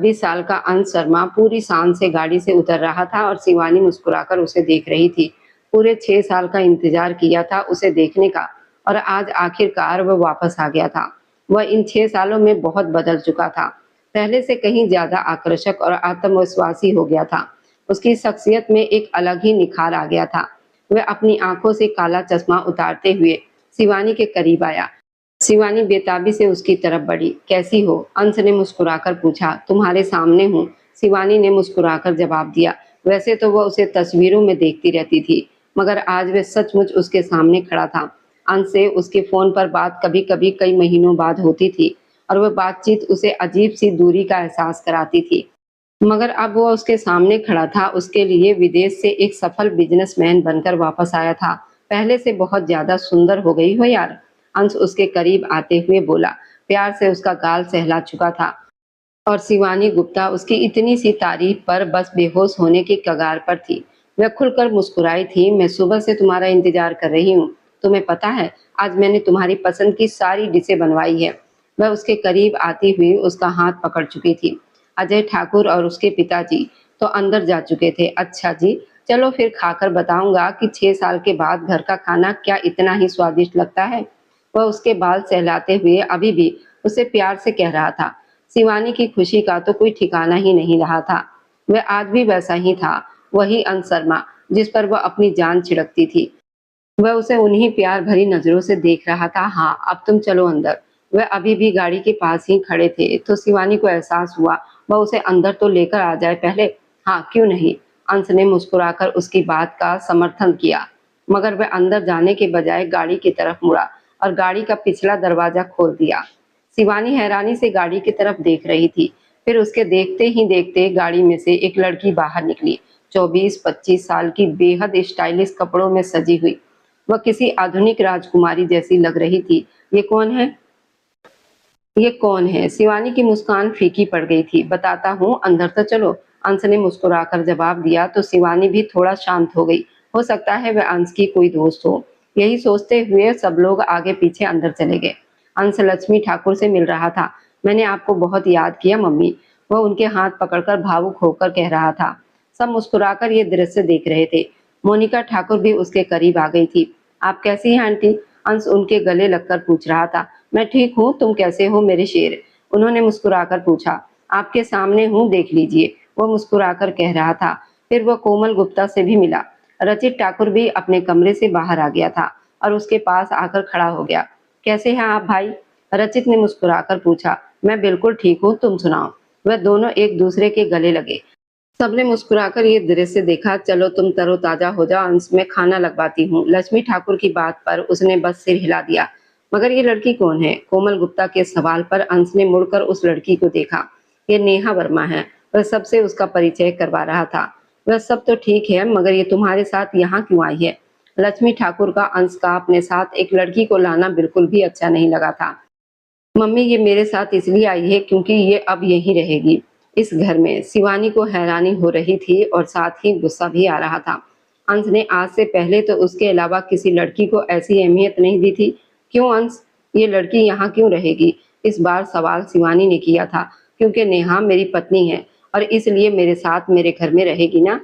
26 साल का अंश शर्मा पूरी शान से गाड़ी से उतर रहा था और शिवानी मुस्कुराकर उसे देख रही थी। पूरे 6 साल का इंतजार किया था उसे देखने का और आज आखिरकार वह वापस आ गया था। वह इन 6 सालों में बहुत बदल चुका था। पहले से कहीं ज्यादा आकर्षक और आत्मविश्वासी हो गया था। उसकी शख्सियत में एक अलग ही निखार आ गया था। वह अपनी आंखों से काला चश्मा उतारते हुए शिवानी के करीब आया। शिवानी बेताबी से उसकी तरफ बढ़ी। कैसी हो? अंश ने मुस्कुराकर पूछा। तुम्हारे सामने हूँ, शिवानी ने मुस्कुराकर जवाब दिया। वैसे तो वह उसे तस्वीरों में देखती रहती थी, मगर आज वह सचमुच उसके सामने खड़ा था। अंश से उसके फोन पर बात कभी कभी कई महीनों बाद होती थी और वह बातचीत उसे अजीब सी दूरी का एहसास कराती थी। मगर अब वह उसके सामने खड़ा था, उसके लिए विदेश से एक सफल बिजनेसमैन बनकर वापस आया था। पहले से बहुत ज्यादा सुंदर हो गई हो यार, अंश उसके करीब आते हुए बोला। प्यार से उसका गाल सहला चुका था और शिवानी गुप्ता उसकी इतनी सी तारीफ पर बस बेहोश होने की कगार पर थी। वह खुलकर मुस्कुराई थी। मैं सुबह से तुम्हारा इंतजार कर रही हूँ। तुम्हें पता है, आज मैंने तुम्हारी पसंद की सारी डिशें बनवाई है। वह उसके करीब आती हुई उसका हाथ पकड़ चुकी थी। अजय ठाकुर और उसके पिताजी तो अंदर जा चुके थे। अच्छा जी, चलो फिर खाकर बताऊंगा कि 6 साल के बाद घर का खाना क्या इतना ही स्वादिष्ट लगता है। वह उसके बाल सहलाते हुए अभी भी उसे प्यार से कह रहा था। शिवानी की खुशी का तो कोई ठिकाना ही नहीं रहा था। वह आज भी वैसा ही था, वही अंश शर्मा जिस पर वह अपनी जान छिड़कती थी। वह उसे उन्हीं प्यार भरी नजरों से देख रहा था। हाँ, अब तुम चलो अंदर। वह अभी भी गाड़ी के पास ही खड़े थे तो शिवानी को एहसास हुआ वह उसे अंदर तो लेकर आ जाए पहले। हाँ, क्यों नहीं, अंश ने मुस्कुराकर उसकी बात का समर्थन किया। मगर वह अंदर जाने के बजाय गाड़ी की तरफ मुड़ा और गाड़ी का पिछला दरवाजा खोल दिया। शिवानी हैरानी से गाड़ी की तरफ देख रही थी। फिर उसके देखते ही देखते गाड़ी में से एक लड़की बाहर निकली। 24-25 साल की, बेहद स्टाइलिश कपड़ों में सजी हुई। वह किसी आधुनिक राजकुमारी जैसी लग रही थी। ये कौन है? ये कौन है? शिवानी की मुस्कान फीकी पड़ गई थी। बताता हूँ, अंदर तो चलो, अंश ने मुस्कुराकर जवाब दिया तो शिवानी भी थोड़ा शांत हो गई। हो सकता है वह अंश की कोई दोस्त हो। यही सोचते हुए सब लोग आगे पीछे अंदर चले गए। अंश लक्ष्मी ठाकुर से मिल रहा था। मैंने आपको बहुत याद किया मम्मी, वह उनके हाथ पकड़कर भावुक होकर कह रहा था। सब मुस्कुराकर ये दृश्य देख रहे थे। मोनिका ठाकुर भी उसके करीब आ गई थी। आप कैसी हैं आंटी? अंश उनके गले लगकर पूछ रहा था। मैं ठीक हूँ, तुम कैसे हो मेरे शेर? उन्होंने मुस्कुराकर पूछा। आपके सामने हूँ, देख लीजिए, वो मुस्कुराकर कह रहा था। फिर वो कोमल गुप्ता से भी मिला। रचित ठाकुर भी अपने कमरे से बाहर आ गया था और उसके पास आकर खड़ा हो गया। कैसे हैं आप भाई? रचित ने मुस्कुराकर पूछा। मैं बिल्कुल ठीक हूँ, तुम सुनाओ। वह दोनों एक दूसरे के गले लगे। सबने मुस्कुराकर ये दृश्य देखा। चलो तुम तरोताजा हो जाओ, अंश में खाना लगवाती हूँ। लक्ष्मी ठाकुर की बात पर उसने बस सिर हिला दिया। मगर ये लड़की कौन है? कोमल गुप्ता के सवाल पर अंश ने मुड़कर उस लड़की को देखा। ये नेहा वर्मा है। वह सबसे उसका परिचय करवा रहा था। वह सब तो ठीक है, मगर ये तुम्हारे साथ यहाँ क्यों आई है? लक्ष्मी ठाकुर का अंश का अपने साथ एक लड़की को लाना बिल्कुल भी अच्छा नहीं लगा था। मम्मी, ये मेरे साथ इसलिए आई है क्योंकि ये अब यहीं रहेगी, इस घर में। शिवानी को हैरानी हो रही थी और साथ ही गुस्सा भी आ रहा था। अंश ने आज से पहले तो उसके अलावा किसी लड़की को ऐसी अहमियत नहीं दी थी। क्यों अंश, ये लड़की यहाँ क्यों रहेगी? इस बार सवाल शिवानी ने किया था। क्योंकि नेहा मेरी पत्नी है और इसलिए मेरे साथ मेरे घर में रहेगी ना।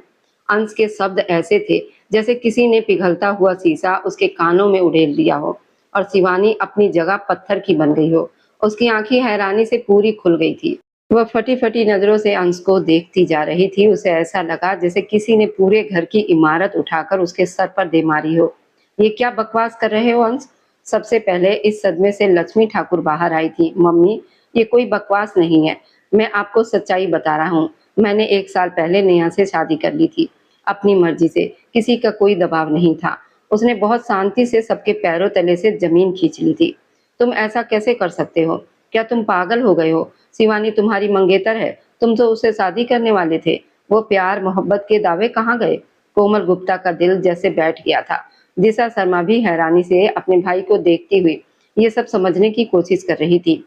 अंश के शब्द ऐसे थे जैसे किसी ने पिघलता हुआ शीशा उसके कानों में उड़ेल दिया हो और शिवानी अपनी जगह पत्थर की बन गई हो। उसकी आंखें हैरानी से पूरी खुल गई थी। वह फटी फटी नजरों से अंश को देखती जा रही थी। उसे ऐसा लगा जैसे किसी ने पूरे घर की इमारत उठाकर उसके सर पर दे मारी हो। ये क्या बकवास कर रहे हो अंश? सबसे पहले इस सदमे से लक्ष्मी ठाकुर बाहर आई थी। मम्मी, ये कोई बकवास नहीं है, मैं आपको सच्चाई बता रहा हूँ। मैंने 1 साल पहले नेहा से शादी कर ली थी, अपनी मर्जी से, किसी का कोई दबाव नहीं था। उसने बहुत शांति से सबके पैरों तले से जमीन खींच ली थी। तुम ऐसा कैसे कर सकते हो? क्या तुम पागल हो गए हो? शिवानी तुम्हारी मंगेतर है, तुम तो उससे शादी करने वाले थे। वो प्यार मोहब्बत के दावे कहाँ गए? कोमल गुप्ता का दिल जैसे बैठ गया था। दिशा शर्मा भी हैरानी से अपने भाई को देखती हुई ये सब समझने की कोशिश कर रही थी।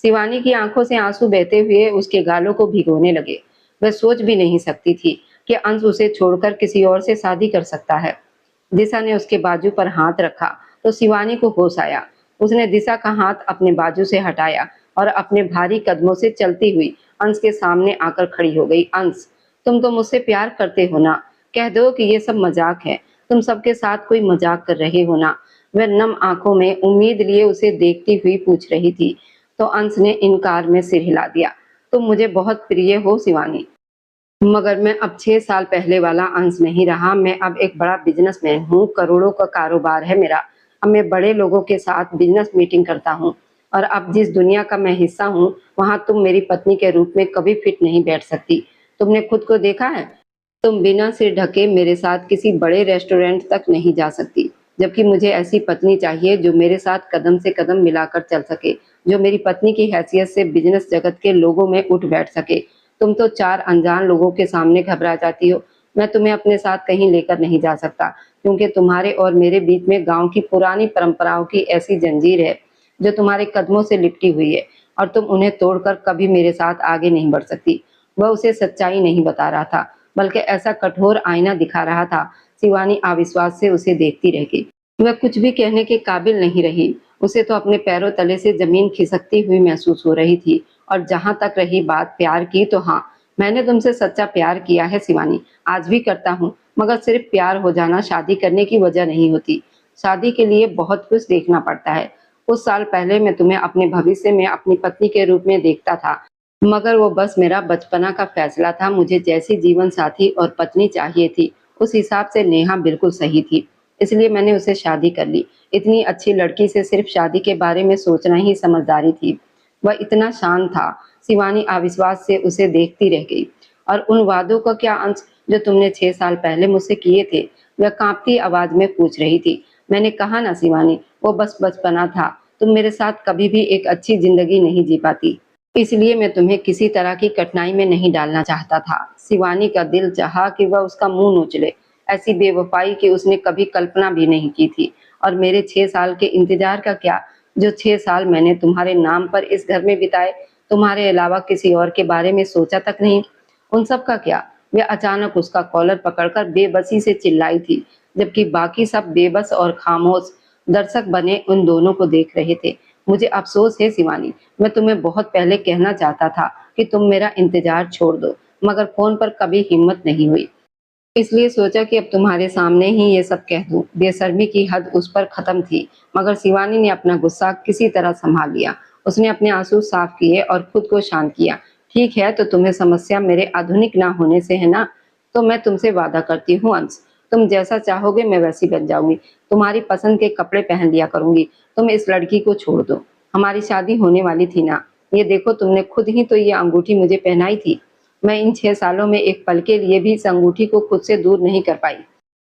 शिवानी की आंखों से आंसू बहते हुए उसके गालों को भिगोने लगे। वह सोच भी नहीं सकती थी कि अंश उसे छोड़कर किसी और से शादी कर सकता है। दिशा ने उसके बाजू पर हाथ रखा तो शिवानी को होश आया। उसने दिशा का हाथ अपने बाजू से हटाया और अपने भारी कदमों से चलती हुई अंश के सामने आकर खड़ी हो गई। अंश, तुम तो मुझसे प्यार करते हो ना? कह दो कि ये सब मजाक है। तुम सबके साथ कोई मजाक कर रहे हो ना? वह नम आंखों में उम्मीद लिए उसे देखती हुई पूछ रही थी। तो अंश ने इनकार में सिर हिला दिया। तुम मुझे बहुत प्रिय हो शिवानी, मगर मैं अब 6 साल पहले वाला अंश नहीं रहा। मैं अब एक बड़ा बिजनेसमैन हूँ, करोड़ों का कारोबार है मेरा। अब मैं बड़े लोगों के साथ बिजनेस मीटिंग करता हूँ, और अब जिस दुनिया का मैं हिस्सा हूँ, वहां तुम मेरी पत्नी के रूप में कभी फिट नहीं बैठ सकती। तुमने खुद को देखा है? तुम बिना सिर ढके मेरे साथ किसी बड़े रेस्टोरेंट तक नहीं जा सकती, जबकि मुझे ऐसी पत्नी चाहिए जो मेरे साथ कदम से कदम मिलाकर चल सके, जो मेरी पत्नी की हैसियत से बिजनेस जगत के लोगों में उठ बैठ सके। तुम तो 4 अनजान लोगों के सामने घबरा जाती हो। मैं तुम्हें अपने साथ कहीं लेकर नहीं जा सकता, क्योंकि तुम्हारे और मेरे बीच में गाँव की पुरानी परंपराओं की ऐसी जंजीर है, जो तुम्हारे कदमों से लिपटी हुई है, और तुम उन्हें तोड़कर कभी मेरे साथ आगे नहीं बढ़ सकती। वह उसे सच्चाई नहीं बता रहा था, बल्कि ऐसा कठोर आईना दिखा रहा था। शिवानी अविश्वास से उसे देखती रह गई। वह कुछ भी कहने के काबिल नहीं रही। उसे तो अपने पैरों तले से जमीन खिसकती हुई महसूस हो रही थी। और जहां तक रही बात प्यार की, तो हाँ, मैंने तुमसे सच्चा प्यार किया है शिवानी, आज भी करता हूँ। मगर सिर्फ प्यार हो जाना शादी करने की वजह नहीं होती। शादी के लिए बहुत कुछ देखना पड़ता है। कुछ साल पहले मैं तुम्हें अपने भविष्य में अपनी पत्नी के रूप में देखता था, मगर वो बस मेरा बचपना का फैसला था। मुझे जैसी जीवन साथी और पत्नी चाहिए थी, उस हिसाब से नेहा बिल्कुल सही थी, इसलिए मैंने उसे शादी कर ली। इतनी अच्छी लड़की से सिर्फ शादी के बारे में सोचना ही समझदारी थी। वह इतना शांत था। शिवानी अविश्वास से उसे देखती रह गई। और उन वादों का क्या अंश जो तुमने 6 साल पहले मुझसे किए थे? वह कांपती आवाज में पूछ रही थी। मैंने कहा ना शिवानी, वो बस बचपना था। तुम मेरे साथ कभी भी एक अच्छी जिंदगी नहीं जी पाती, इसलिए मैं तुम्हें किसी तरह की कठिनाई में नहीं डालना चाहता था। शिवानी का दिल चाहा कि वह उसका मुंह नोच ले। ऐसी बेवफाई की उसने कभी कल्पना भी नहीं की थी। और मेरे 6 साल के इंतजार का क्या, जो 6 साल मैंने तुम्हारे नाम पर इस घर में बिताए? तुम्हारे अलावा किसी और के बारे में सोचा तक नहीं। उन सब का क्या? वे अचानक उसका कॉलर पकड़कर बेबसी से चिल्लाई थी, जबकि बाकी सब बेबस और खामोश दर्शक बने उन दोनों को देख रहे थे। मुझे अफसोस है शिवानी, मैं तुम्हें बहुत पहले कहना चाहता था कि तुम मेरा इंतजार छोड़ दो, मगर फोन पर कभी हिम्मत नहीं हुई। इसलिए सोचा कि अब तुम्हारे सामने ही ये सब कह दूं। बेशर्मी की हद उस पर खत्म थी, मगर शिवानी ने अपना गुस्सा किसी तरह संभाल लिया। उसने अपने आंसू साफ किए और खुद को शांत किया। ठीक है, तो तुम्हें समस्या मेरे आधुनिक ना होने से है ना? तो मैं तुमसे वादा करती हूँ अंश, तुम जैसा चाहोगे मैं वैसी बन जाऊंगी। तुम्हारी पसंद के कपड़े पहन लिया करूंगी। तुम इस लड़की को छोड़ दो। हमारी शादी होने वाली थी ना? ये देखो, तुमने खुद ही तो ये अंगूठी मुझे पहनाई थी। मैं इन 6 सालों में एक पल के लिए भी इस अंगूठी को खुद से दूर नहीं कर पाई।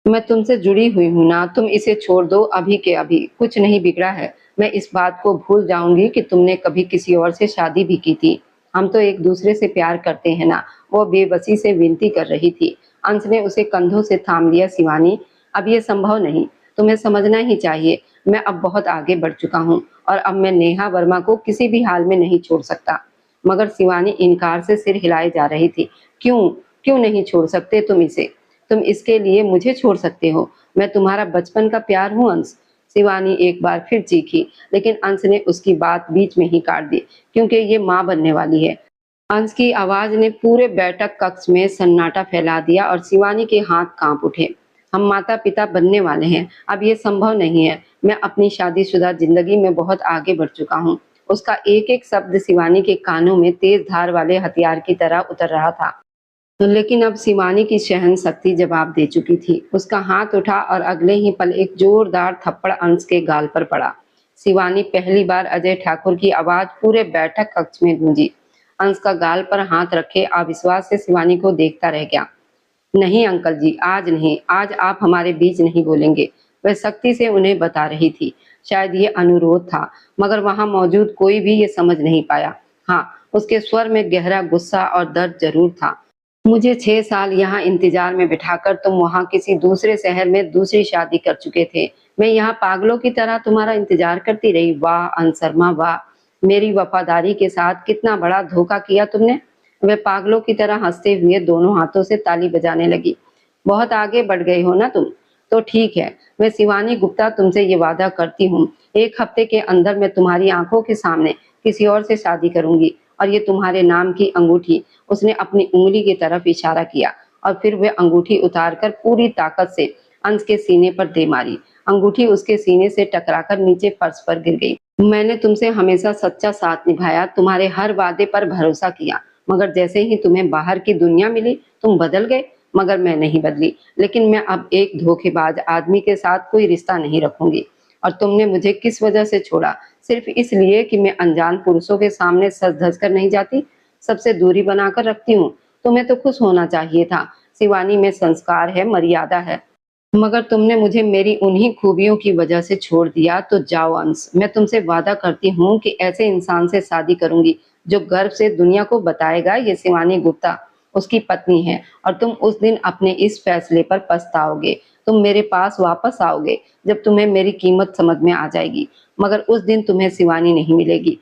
मैं तुमसे जुड़ी हुई हूँ ना, तुम इसे छोड़ दो अभी के अभी। कुछ नहीं बिगड़ा है। मैं इस बात को भूल जाऊंगी कि तुमने कभी किसी और से शादी भी की थी। हम तो एक दूसरे से प्यार करते हैं ना? वो बेबसी से विनती कर रही थी। अंश ने उसे कंधों से थाम लिया। शिवानी, अब ये संभव नहीं। तुम्हें समझना ही चाहिए, मैं अब बहुत आगे बढ़ चुका हूँ, और अब मैं नेहा वर्मा को किसी भी हाल में नहीं छोड़ सकता। मगर शिवानी इनकार से सिर हिलाए जा रही थी। क्यों? क्यों नहीं छोड़ सकते तुम इसे? तुम इसके लिए मुझे छोड़ सकते हो? मैं तुम्हारा बचपन का प्यार हूँ अंश। शिवानी एक बार फिर चीखी, लेकिन अंश ने उसकी बात बीच में ही काट दी, क्योंकि ये माँ बनने वाली है। अंश की आवाज ने पूरे बैठक कक्ष में सन्नाटा फैला दिया और शिवानी के हाथ कांप उठे। हम माता पिता बनने वाले हैं, अब ये संभव नहीं है। मैं अपनी शादीशुदा जिंदगी में बहुत आगे बढ़ चुका हूँ। उसका एक एक शब्द शिवानी के कानों में तेज धार वाले हथियार की तरह उतर रहा था। लेकिन अब शिवानी की सहन शक्ति जवाब दे चुकी थी। उसका हाथ उठा और अगले ही पल एक जोरदार थप्पड़ अंश के गाल पर पड़ा। शिवानी, पहली बार अजय ठाकुर की आवाज पूरे बैठक कक्ष में गूंजी। अंश का गाल पर हाथ रखे अविश्वास से शिवानी को देखता रह गया। नहीं अंकल जी, आज नहीं, आज आप हमारे बीच नहीं बोलेंगे। वह सख्ती से उन्हें बता रही थी। शायद ये अनुरोध था, मगर वहां मौजूद कोई भी ये समझ नहीं पाया। हाँ, उसके स्वर में गहरा गुस्सा और दर्द जरूर था। मुझे 6 साल यहाँ इंतजार में बिठाकर तुम वहाँ किसी दूसरे शहर में दूसरी शादी कर चुके थे। मैं यहाँ पागलों की तरह तुम्हारा इंतजार करती रही। वाह अंशर्मा वाह, मेरी वफादारी के साथ कितना बड़ा धोखा किया तुमने। वह पागलों की तरह हंसते हुए दोनों हाथों से ताली बजाने लगी। बहुत आगे बढ़ गए हो ना तुम? तो ठीक है, मैं शिवानी गुप्ता तुमसे ये वादा करती हूँ, 1 हफ्ते के अंदर मैं तुम्हारी आंखों के सामने किसी और से शादी करूंगी। और ये तुम्हारे नाम की अंगूठी। उसने अपनी उंगली की तरफ इशारा किया और फिर वह अंगूठी उतारकर पूरी ताकत से अंश के सीने पर दे मारी। अंगूठी उसके सीने से टकराकर नीचे फर्श पर गिर गई। मैंने तुमसे हमेशा सच्चा साथ निभाया, तुम्हारे हर वादे पर भरोसा किया, मगर जैसे ही तुम्हें बाहर की दुनिया मिली तुम बदल गए। मगर मैं नहीं बदली, लेकिन मैं अब एक धोखेबाज आदमी के साथ कोई रिश्ता नहीं रखूंगी। और तुमने मुझे किस वजह से छोड़ा? सिर्फ इसलिए कि मैं अनजान पुरुषों के सामने सज धज कर नहीं जाती, सबसे दूरी बनाकर रखती हूँ। तुम्हें तो खुश होना चाहिए था। शिवानी में संस्कार है, मर्यादा है, मगर तुमने मुझे मेरी उन्हीं खूबियों की वजह से छोड़ दिया। तो जाओ अंश, मैं तुमसे वादा करती हूँ कि ऐसे इंसान से शादी करूंगी जो गर्व से दुनिया को बताएगा ये शिवानी गुप्ता उसकी पत्नी है। और तुम उस दिन अपने इस फैसले पर पछताओगे। तुम मेरे पास वापस आओगे जब तुम्हें मेरी कीमत समझ में आ जाएगी, मगर उस दिन तुम्हें शिवानी नहीं मिलेगी,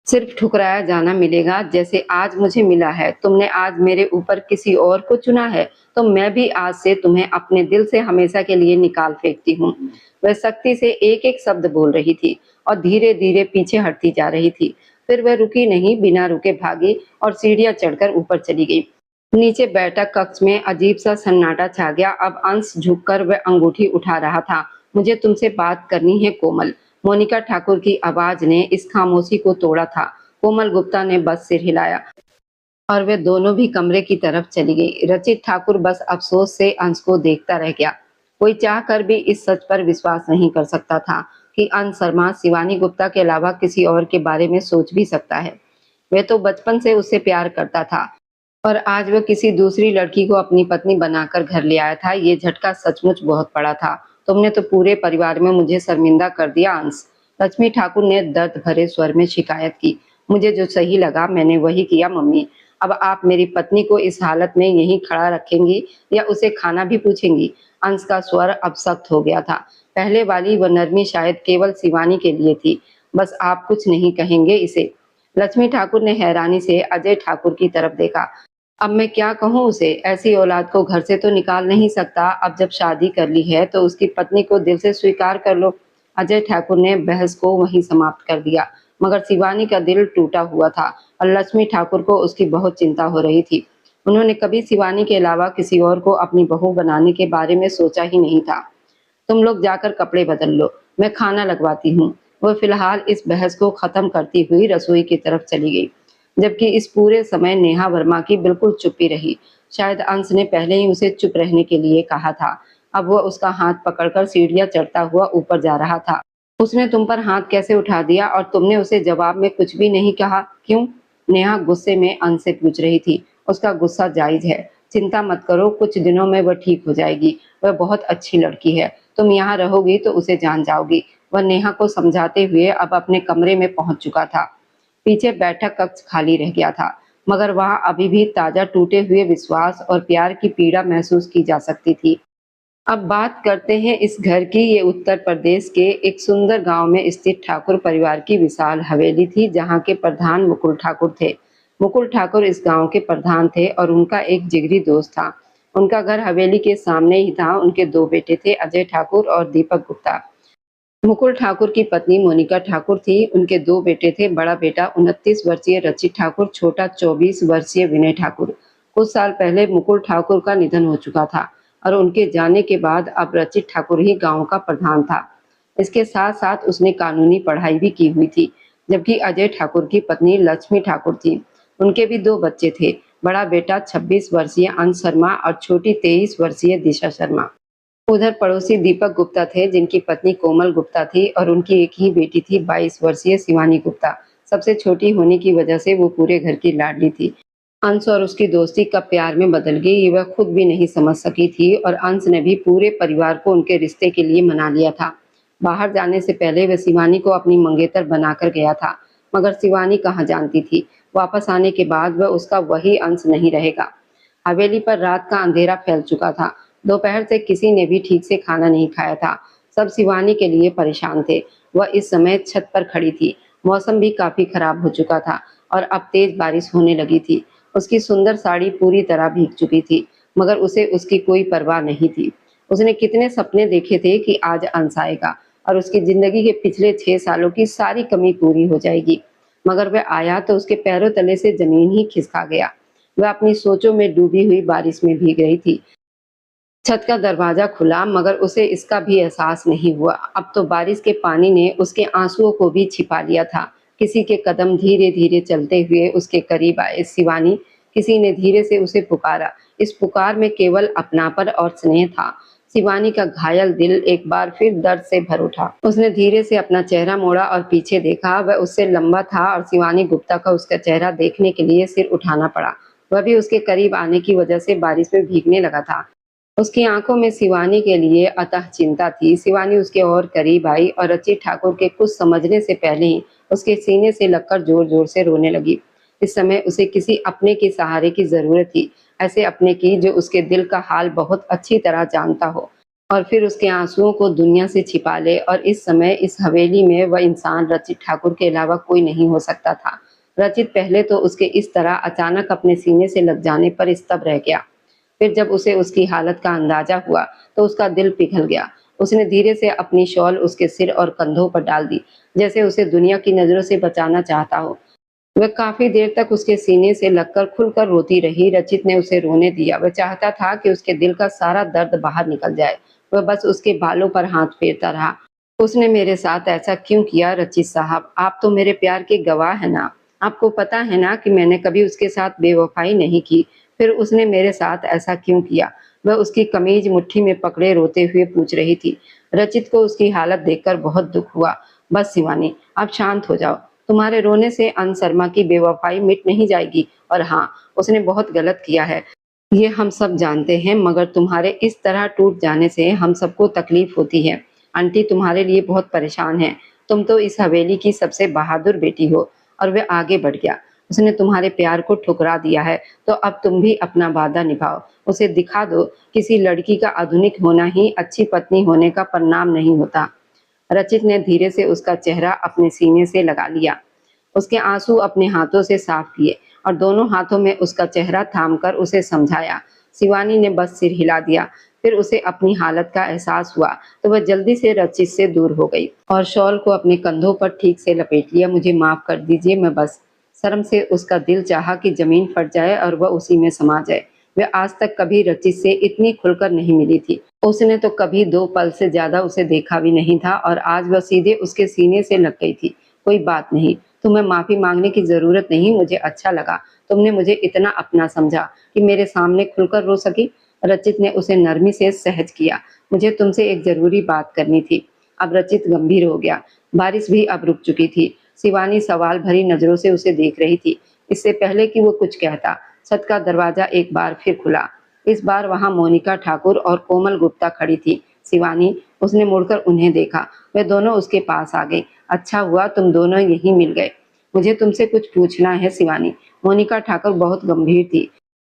सिर्फ ठुकराया जाना मिलेगा, जैसे आज मुझे मिला है। तुमने आज मेरे ऊपर किसी और को चुना है, तो मैं भी आज से तुम्हें अपने दिल से हमेशा के लिए निकाल फेंकती हूँ। वह सख्ती से एक एक शब्द बोल रही थी और धीरे धीरे पीछे हटती जा रही थी। फिर वह रुकी नहीं, बिना रुके भागी और सीढ़ियां चढ़कर ऊपर चली गई। नीचे बैठक कक्ष में अजीब सा सन्नाटा छा गया। अब अंश झुककर वह अंगूठी उठा रहा था। मुझे तुमसे बात करनी है कोमल। मोनिका ठाकुर की आवाज ने इस खामोशी को तोड़ा था। कोमल गुप्ता ने बस सिर हिलाया और वे दोनों भी कमरे की तरफ चली गई। रचित ठाकुर बस अफसोस से अंश को देखता रह गया। कोई चाह कर भी इस सच पर विश्वास नहीं कर सकता था कि अंश शर्मा शिवानी गुप्ता के अलावा किसी और के बारे में सोच भी सकता है। वह तो बचपन से उससे प्यार करता था और आज वह किसी दूसरी लड़की को अपनी पत्नी बनाकर घर ले आया था। ये झटका सचमुच बहुत बड़ा था। तुमने तो पूरे परिवार में मुझे शर्मिंदा कर दिया अंश। लक्ष्मी ठाकुर ने दर्द भरे स्वर में शिकायत की। मुझे जो सही लगा मैंने वही किया मम्मी। अब आप मेरी पत्नी को इस हालत में यहीं खड़ा रखेंगी या उसे खाना भी पूछेंगी? अंश का स्वर अब सख्त हो गया था। पहले वाली वह नरमी शायद केवल शिवानी के लिए थी। बस आप कुछ नहीं कहेंगे इसे? लक्ष्मी ठाकुर ने हैरानी से अजय ठाकुर की तरफ देखा। अब मैं क्या कहूँ उसे? ऐसी औलाद को घर से तो निकाल नहीं सकता। अब जब शादी कर ली है तो उसकी पत्नी को दिल से स्वीकार कर लो। अजय ठाकुर ने बहस को वहीं समाप्त कर दिया। मगर शिवानी का दिल टूटा हुआ था और लक्ष्मी ठाकुर को उसकी बहुत चिंता हो रही थी। उन्होंने कभी शिवानी के अलावा किसी और को अपनी बहू बनाने के बारे में सोचा ही नहीं था। तुम लोग जाकर कपड़े बदल लो, मैं खाना लगवाती हूँ। वह फिलहाल इस बहस को खत्म करती हुई रसोई की तरफ चली गई, जबकि इस पूरे समय नेहा वर्मा की बिल्कुल चुप्पी रही। शायद अंश ने पहले ही उसे चुप रहने के लिए कहा था। अब वह उसका हाथ पकड़कर सीढ़ियां चढ़ता हुआ ऊपर जा रहा था। उसने तुम पर हाथ कैसे उठा दिया और तुमने उसे जवाब में कुछ भी नहीं कहा, क्यों? नेहा गुस्से में अंश से पूछ रही थी। उसका गुस्सा जायज है, चिंता मत करो, कुछ दिनों में वह ठीक हो जाएगी। वह बहुत अच्छी लड़की है, तुम यहाँ रहोगी तो उसे जान जाओगी। वह नेहा को समझाते हुए अब अपने कमरे में पहुंच चुका था। पीछे बैठक कक्ष खाली रह गया था, मगर वहां अभी भी ताजा टूटे हुए विश्वास और प्यार की पीड़ा महसूस की जा सकती थी। अब बात करते हैं इस घर की। ये उत्तर प्रदेश के एक सुंदर गांव में स्थित ठाकुर परिवार की विशाल हवेली थी, जहां के प्रधान मुकुल ठाकुर थे। मुकुल ठाकुर इस गांव के प्रधान थे और उनका एक जिगरी दोस्त था। उनका घर हवेली के सामने ही था। उनके दो बेटे थे, अजय ठाकुर और दीपक गुप्ता। मुकुल ठाकुर की पत्नी मोनिका ठाकुर थी। उनके दो बेटे थे, बड़ा बेटा 29 वर्षीय रचित ठाकुर, छोटा 24 वर्षीय विनय ठाकुर। कुछ साल पहले मुकुल ठाकुर का निधन हो चुका था और उनके जाने के बाद अब रचित ठाकुर ही गांव का प्रधान था। इसके साथ साथ उसने कानूनी पढ़ाई भी की हुई थी। जबकि अजय ठाकुर की पत्नी लक्ष्मी ठाकुर थी। उनके भी दो बच्चे थे, बड़ा बेटा 26 वर्षीय अंश शर्मा और छोटी 23 वर्षीय दिशा शर्मा। उधर पड़ोसी दीपक गुप्ता थे, जिनकी पत्नी कोमल गुप्ता थी और उनकी एक ही बेटी थी, 22 वर्षीय शिवानी गुप्ता। सबसे छोटी होने की वजह से वो पूरे घर की लाडली थी। अंश और उसकी दोस्ती कब प्यार में बदल गई ये वह खुद भी नहीं समझ सकी थी और अंश ने भी पूरे परिवार को उनके रिश्ते के लिए मना लिया था। बाहर जाने से पहले वह शिवानी को अपनी मंगेतर बनाकर गया था, मगर शिवानी कहाँ जानती थी वापस आने के बाद वह उसका वही अंश नहीं रहेगा। हवेली पर रात का अंधेरा फैल चुका था। दोपहर से किसी ने भी ठीक से खाना नहीं खाया था। सब शिवानी के लिए परेशान थे। वह इस समय छत पर खड़ी थी। मौसम भी काफी खराब हो चुका था और अब तेज बारिश होने लगी थी। उसकी सुंदर साड़ी पूरी तरह भीग चुकी थी, मगर उसे उसकी कोई परवाह नहीं थी। उसने कितने सपने देखे थे कि आज अंश आएगा और उसकी जिंदगी के पिछले 6 सालों की सारी कमी पूरी हो जाएगी। मगर वह आया तो उसके पैरों तले से जमीन ही खिसका गया। वह अपनी सोचों में डूबी हुई बारिश में भीग रही थी। छत का दरवाजा खुला मगर उसे इसका भी एहसास नहीं हुआ। अब तो बारिश के पानी ने उसके आंसुओं को भी छिपा लिया था। किसी के कदम धीरे धीरे चलते हुए उसके करीब आए। शिवानी, किसी ने धीरे से उसे पुकारा। इस पुकार में केवल अपनापन और स्नेह था। शिवानी का घायल दिल एक बार फिर दर्द से भर उठा। उसने धीरे से अपना चेहरा मोड़ा और पीछे देखा। वह उससे लंबा था और शिवानी गुप्ता का उसका चेहरा देखने के लिए सिर उठाना पड़ा। वह भी उसके करीब आने की वजह से बारिश में भीगने लगा था। उसकी आंखों में शिवानी के लिए अतः चिंता थी। शिवानी उसके और करीब आई और रचित ठाकुर के कुछ समझने से पहले ही उसके सीने से लगकर जोर जोर से रोने लगी। इस समय उसे किसी अपने के सहारे की जरूरत थी, ऐसे अपने की जो उसके दिल का हाल बहुत अच्छी तरह जानता हो और फिर उसके आंसुओं को दुनिया से छिपा ले। और इस समय इस हवेली में वह इंसान रचित ठाकुर के अलावा कोई नहीं हो सकता था। रचित पहले तो उसके इस तरह अचानक अपने सीने से लग जाने पर स्तब्ध रह गया। फिर जब उसे उसकी हालत का अंदाजा हुआ तो उसका दिल पिघल गया। उसने धीरे से अपनी शॉल उसके सिर और कंधों पर डाल दी, जैसे उसे दुनिया की नजरों से बचाना चाहता हो। वह काफी देर तक उसके सीने से लगकर खुलकर रोती रही। रचित ने उसे रोने दिया। वह चाहता था कि उसके दिल का सारा दर्द बाहर निकल जाए। वह बस उसके बालों पर हाथ फेरता रहा। उसने मेरे साथ ऐसा क्यों किया रचित साहब? आप तो मेरे प्यार के गवाह है ना। आपको पता है ना कि मैंने कभी उसके साथ बेवफाई नहीं की। फिर उसने मेरे साथ ऐसा क्यों किया? वह उसकी कमीज मुट्ठी में पकड़े रोते हुए पूछ रही थी। रचित को उसकी हालत देखकर बहुत दुख हुआ। बस शिवानी, आप शांत हो जाओ। तुम्हारे रोने से अंश शर्मा की बेवफाई मिट नहीं जाएगी। और हाँ, उसने बहुत गलत किया है, ये हम सब जानते हैं, मगर तुम्हारे इस तरह टूट जाने से हम सबको तकलीफ होती है। आंटी तुम्हारे लिए बहुत परेशान है। तुम तो इस हवेली की सबसे बहादुर बेटी हो। और वह आगे बढ़ गया। उसने तुम्हारे प्यार को ठुकरा दिया है, तो अब तुम भी अपना वादा निभाओ। उसे दिखा दो किसी लड़की का आधुनिक होना ही अच्छी पत्नी होने का परिणाम नहीं होता। रचित ने धीरे से उसका चेहरा अपने सीने से लगा लिया। उसके आंसू अपने हाथों से साफ किए और दोनों हाथों में उसका चेहरा थामकर उसे समझाया। शिवानी ने बस सिर हिला दिया। फिर उसे अपनी हालत का एहसास हुआ तो वह जल्दी से रचित से दूर हो गई और शॉल को अपने कंधों पर ठीक से लपेट लिया। मुझे माफ कर दीजिए, मैं बस। शर्म से उसका दिल चाहा कि जमीन फट जाए और वह उसी में समा जाए। वह आज तक कभी रचित से इतनी खुलकर नहीं मिली थी। उसने तो कभी 2 पल से ज्यादा उसे देखा भी नहीं था और आज वह सीधे उसके सीने से लग गई थी। कोई बात नहीं, तुम्हें माफी मांगने की जरूरत नहीं। मुझे अच्छा लगा तुमने मुझे इतना अपना समझा कि मेरे सामने खुलकर रो सकी। रचित ने उसे नरमी से सहज किया। मुझे तुमसे एक जरूरी बात करनी थी। अब रचित गंभीर हो गया। बारिश भी अब रुक चुकी थी। शिवानी सवाल भरी नजरों से उसे देख रही थी। इससे पहले कि वो कुछ कहता, छत का दरवाजा एक बार फिर खुला। इस बार वहां मोनिका ठाकुर और कोमल गुप्ता खड़ी थी। शिवानी, उसने मुड़कर उन्हें देखा। वे दोनों उसके पास आ गए। अच्छा हुआ तुम दोनों यहीं मिल गए। मुझे तुमसे कुछ पूछना है शिवानी। मोनिका ठाकुर बहुत गंभीर थी।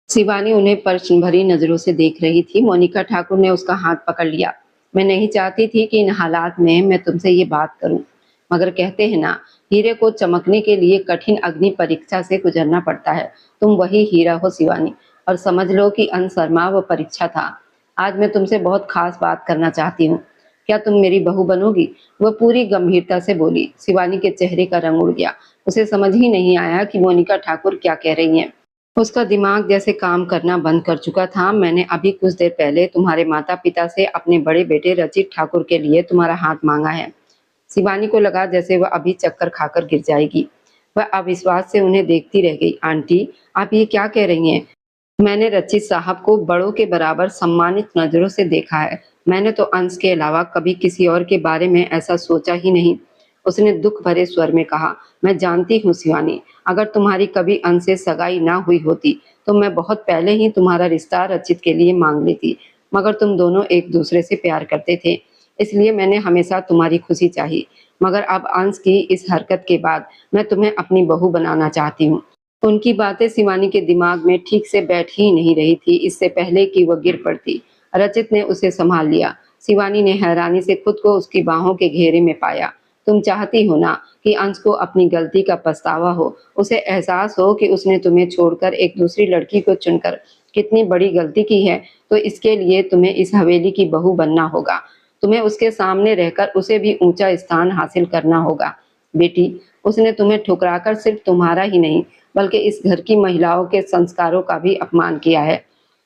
शिवानी उन्हें प्रश्न भरी नजरों से देख रही थी। मोनिका ठाकुर ने उसका हाथ पकड़ लिया। मैं नहीं चाहती थी कि इन हालात में मैं तुमसे ये बात करूं, मगर कहते हैं ना, हीरे को चमकने के लिए कठिन अग्नि परीक्षा से गुजरना पड़ता है। तुम वही हीरा हो शिवानी, और समझ लो कि अनसरमा वो परीक्षा था। आज मैं तुमसे बहुत खास बात करना चाहती हूँ। क्या तुम मेरी बहू बनोगी? वह पूरी गंभीरता से बोली। शिवानी के चेहरे का रंग उड़ गया। उसे समझ ही नहीं आया कि मोनिका ठाकुर क्या कह रही हैं। उसका दिमाग जैसे काम करना बंद कर चुका था। मैंने अभी कुछ देर पहले तुम्हारे माता पिता से अपने बड़े बेटे रचित ठाकुर के लिए तुम्हारा हाथ मांगा है। शिवानी को लगा जैसे वह अभी चक्कर खाकर गिर जाएगी। वह अविश्वास से उन्हें देखती रह गई। आंटी, आप ये क्या कह रही हैं? मैंने रचित साहब को बड़ों के बराबर सम्मानित नजरों से देखा है। मैंने तो अंश के अलावा कभी किसी और के बारे में ऐसा सोचा ही नहीं। उसने दुख भरे स्वर में कहा। मैं जानती हूँ शिवानी, अगर तुम्हारी कभी अंश से सगाई ना हुई होती तो मैं बहुत पहले ही तुम्हारा रिश्ता रचित के लिए मांग लेती, मगर तुम दोनों एक दूसरे से प्यार करते थे, इसलिए मैंने हमेशा तुम्हारी खुशी चाही। मगर अब अंश की इस हरकत के बाद मैं तुम्हें अपनी बहू बनाना चाहती हूँ। उनकी बातें शिवानी के दिमाग में ठीक से बैठ ही नहीं रही थी। इससे पहले कि वह गिर पड़ती, रचित ने उसे संभाल लिया। शिवानी ने हैरानी से खुद को उसकी बाहों के घेरे में पाया। तुम चाहती हो ना कि अंश को अपनी गलती का पछतावा हो, उसे एहसास हो कि उसने तुम्हें छोड़कर एक दूसरी लड़की को चुनकर कितनी बड़ी गलती की है। तो इसके लिए तुम्हें इस हवेली की बहू बनना होगा। तुम्हें उसके सामने रहकर उसे भी ऊंचा स्थान हासिल करना होगा। बेटी, उसने तुम्हें ठुकराकर सिर्फ तुम्हारा ही नहीं, बल्कि इस घर की महिलाओं के संस्कारों का भी अपमान किया है।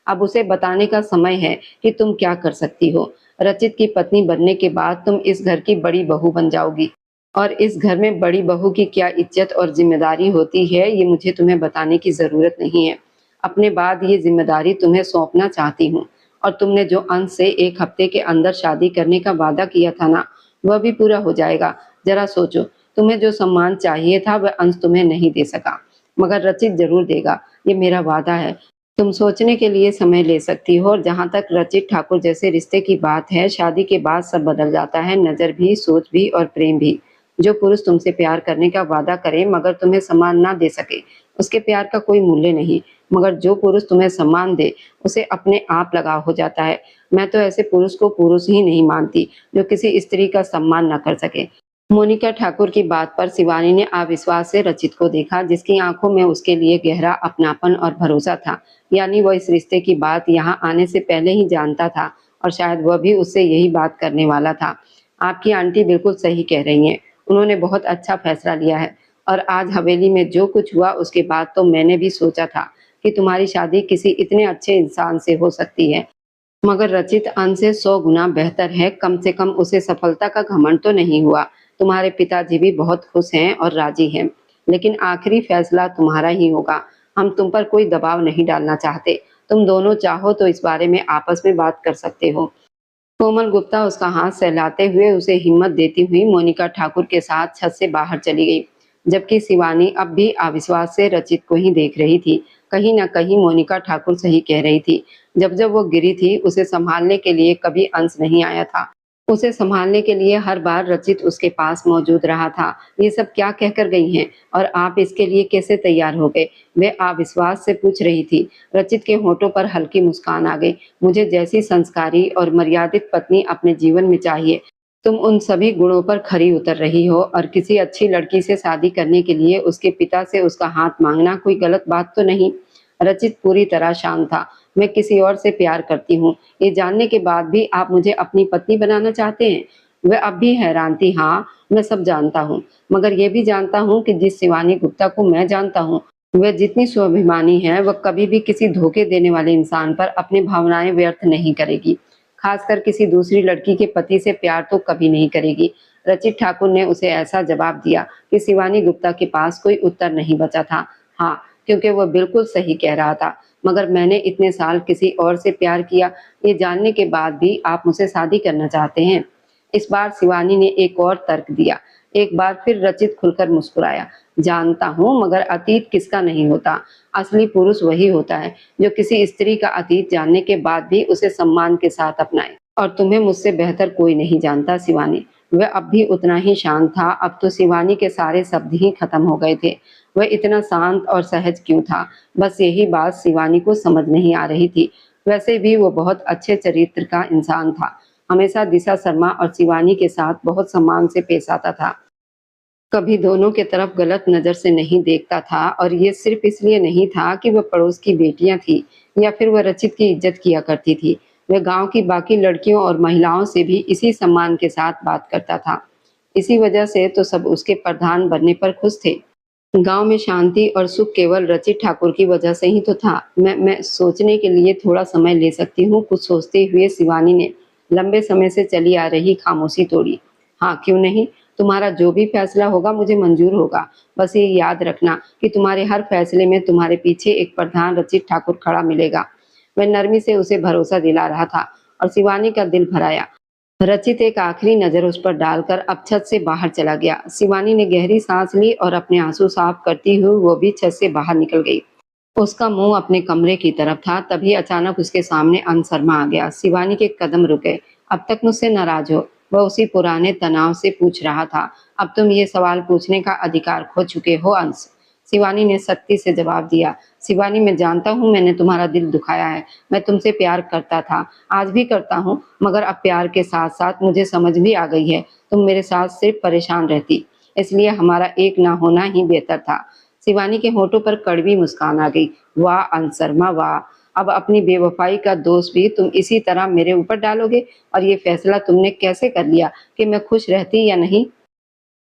अब उसे बताने का समय है कि तुम क्या कर सकती हो। रचित की पत्नी बनने के बाद तुम इस घर की बड़ी बहू बन जाओगी, और इस घर में बड़ी बहू की क्या इज्जत और जिम्मेदारी होती है, ये मुझे तुम्हें बताने की ज़रूरत नहीं है। अपने बाद ये ज़िम्मेदारी तुम्हें सौंपना चाहती हूँ, और तुमने जो अंश से 1 हफ्ते के अंदर शादी करने का वादा किया था ना, वह भी पूरा हो जाएगा। ज़रा सोचो, तुम्हें जो सम्मान चाहिए था वह अंश तुम्हें नहीं दे सका, मगर रचित ज़रूर देगा, ये मेरा वादा है। तुम सोचने के लिए समय ले सकती हो, और जहाँ तक रचित ठाकुर जैसे रिश्ते की बात है, शादी के बाद सब बदल जाता है, नज़र भी, सोच भी और प्रेम भी। जो पुरुष तुमसे प्यार करने का वादा करे मगर तुम्हें सम्मान ना दे सके, उसके प्यार का कोई मूल्य नहीं। मगर जो पुरुष तुम्हें सम्मान दे, उसे अपने आप लगाव हो जाता है। मैं तो ऐसे पुरुष को पुरुष ही नहीं मानती, जो किसी स्त्री का सम्मान न कर सके। मोनिका ठाकुर की बात पर शिवानी ने अविश्वास से रचित को देखा, जिसकी आंखों में उसके लिए गहरा अपनापन और भरोसा था। यानी वह इस रिश्ते की बात यहाँ आने से पहले ही जानता था, और शायद वह भी उससे यही बात करने वाला था। आपकी आंटी बिल्कुल सही कह रही हैं। उन्होंने बहुत अच्छा फैसला लिया है, और आज हवेली में जो कुछ हुआ उसके बाद तो मैंने भी सोचा था कि तुम्हारी शादी किसी इतने अच्छे इंसान से हो सकती है। मगर रचित अंश से 100 गुना बेहतर है। कम से कम उसे सफलता का घमंड तो नहीं हुआ। तुम्हारे पिताजी भी बहुत खुश हैं और राजी हैं, लेकिन आखिरी फैसला तुम्हारा ही होगा। हम तुम पर कोई दबाव नहीं डालना चाहते। तुम दोनों चाहो तो इस बारे में आपस में बात कर सकते हो। कोमल गुप्ता उसका हाथ सहलाते हुए उसे हिम्मत देती हुई मोनिका ठाकुर के साथ छत से बाहर चली गई, जबकि शिवानी अब भी अविश्वास से रचित को ही देख रही थी। कहीं न कहीं मोनिका ठाकुर सही कह रही थी। जब जब वो गिरी थी, उसे संभालने के लिए कभी अंश नहीं आया था। उसे संभालने के लिए हर बार रचित उसके पास मौजूद रहा था। ये सब क्या कहकर गई हैं, और आप इसके लिए कैसे तैयार हो गए? वह अविश्वास से पूछ रही थी। रचित के होठों पर हल्की मुस्कान आ गई। मुझे जैसी संस्कारी और मर्यादित पत्नी अपने जीवन में चाहिए, तुम उन सभी गुणों पर खरी उतर रही हो, और किसी अच्छी लड़की से शादी करने के लिए उसके पिता से उसका हाथ मांगना कोई गलत बात तो नहीं। रचित पूरी तरह शांत था। मैं किसी और से प्यार करती हूँ, ये जानने के बाद भी आप मुझे अपनी पत्नी बनाना चाहते हैं? वह अब भी हैरान थी। हाँ, मैं सब जानता हूँ, मगर ये भी जानता हूँ कि जिस शिवानी गुप्ता को मैं जानता हूँ, वह जितनी स्वाभिमानी है, वह कभी भी किसी धोखे देने वाले इंसान पर अपनी भावनाएं व्यर्थ नहीं करेगी। खासकर किसी दूसरी लड़की के पति से प्यार तो कभी नहीं करेगी। रचित ठाकुर ने उसे ऐसा जवाब दिया कि शिवानी गुप्ता के पास कोई उत्तर नहीं बचा था। हाँ, क्योंकि वह बिल्कुल सही कह रहा था। मगर मैंने इतने साल किसी और से प्यार किया, ये जानने के बाद भी आप मुझसे शादी करना चाहते हैं? इस बार शिवानी ने एक और तर्क दिया। एक बार फिर रचित खुलकर मुस्कुराया। जानता हूँ, मगर अतीत किसका नहीं होता। असली पुरुष वही होता है जो किसी स्त्री का अतीत जानने के बाद भी उसे सम्मान के साथ अपनाए। और तुम्हें मुझसे बेहतर कोई नहीं जानता शिवानी। वह अब भी उतना ही शांत था। अब तो शिवानी के सारे शब्द ही खत्म हो गए थे। वह इतना शांत और सहज क्यों था? बस यही बात शिवानी को समझ नहीं आ रही थी। वैसे भी वो बहुत अच्छे चरित्र का इंसान था। हमेशा दिशा शर्मा और शिवानी के साथ बहुत सम्मान से पेश आता था। कभी दोनों के तरफ गलत नज़र से नहीं देखता था, और ये सिर्फ इसलिए नहीं था कि वह पड़ोस की बेटियां थी या फिर वह रचित की इज्जत किया करती थी। वह गांव की बाकी लड़कियों और महिलाओं से भी इसी सम्मान के साथ बात करता था। इसी वजह से तो सब उसके प्रधान बनने पर खुश थे। गांव में शांति और सुख केवल रचित ठाकुर की वजह से ही तो था। मैं सोचने के लिए थोड़ा समय ले सकती हूँ, कुछ सोचते हुए शिवानी ने लंबे समय से चली आ रही खामोशी तोड़ी। हाँ, क्यों नहीं? तुम्हारा जो भी फैसला होगा मुझे मंजूर होगा। बस ये याद रखना कि तुम्हारे हर फैसले में तुम्हारे पीछे एक प्रधान रचित ठाकुर खड़ा मिलेगा। वह नरमी से उसे भरोसा दिला रहा था, और शिवानी का दिल भर आया। रचित एक आखिरी नजर उस पर डालकर अब छत से बाहर चला गया। शिवानी ने गहरी सांस ली और अपने आंसू साफ करती हुई वो भी छत से बाहर निकल गई। उसका मुंह अपने कमरे की तरफ था, तभी अचानक उसके सामने अंश शर्मा आ गया। शिवानी के कदम रुके। अब तक मुझसे नाराज हो? वह उसी पुराने तनाव से पूछ रहा था। अब तुम ये सवाल पूछने का अधिकार खो चुके हो अंश। शिवानी ने सख्ती से जवाब दिया। शिवानी, मैं जानता हूँ मैंने तुम्हारा दिल दुखाया है। मैं तुमसे प्यार करता था, आज भी करता हूँ, मगर अब प्यार के साथ साथ मुझे समझ भी आ गई है तुम मेरे साथ सिर्फ परेशान रहती, इसलिए हमारा एक ना होना ही बेहतर था। शिवानी के होठों पर कड़वी मुस्कान आ गई। वाह अंश शर्मा, वाह! अब अपनी बेवफाई का दोष भी तुम इसी तरह मेरे ऊपर डालोगे? और ये फैसला तुमने कैसे कर लिया कि मैं खुश रहती या नहीं?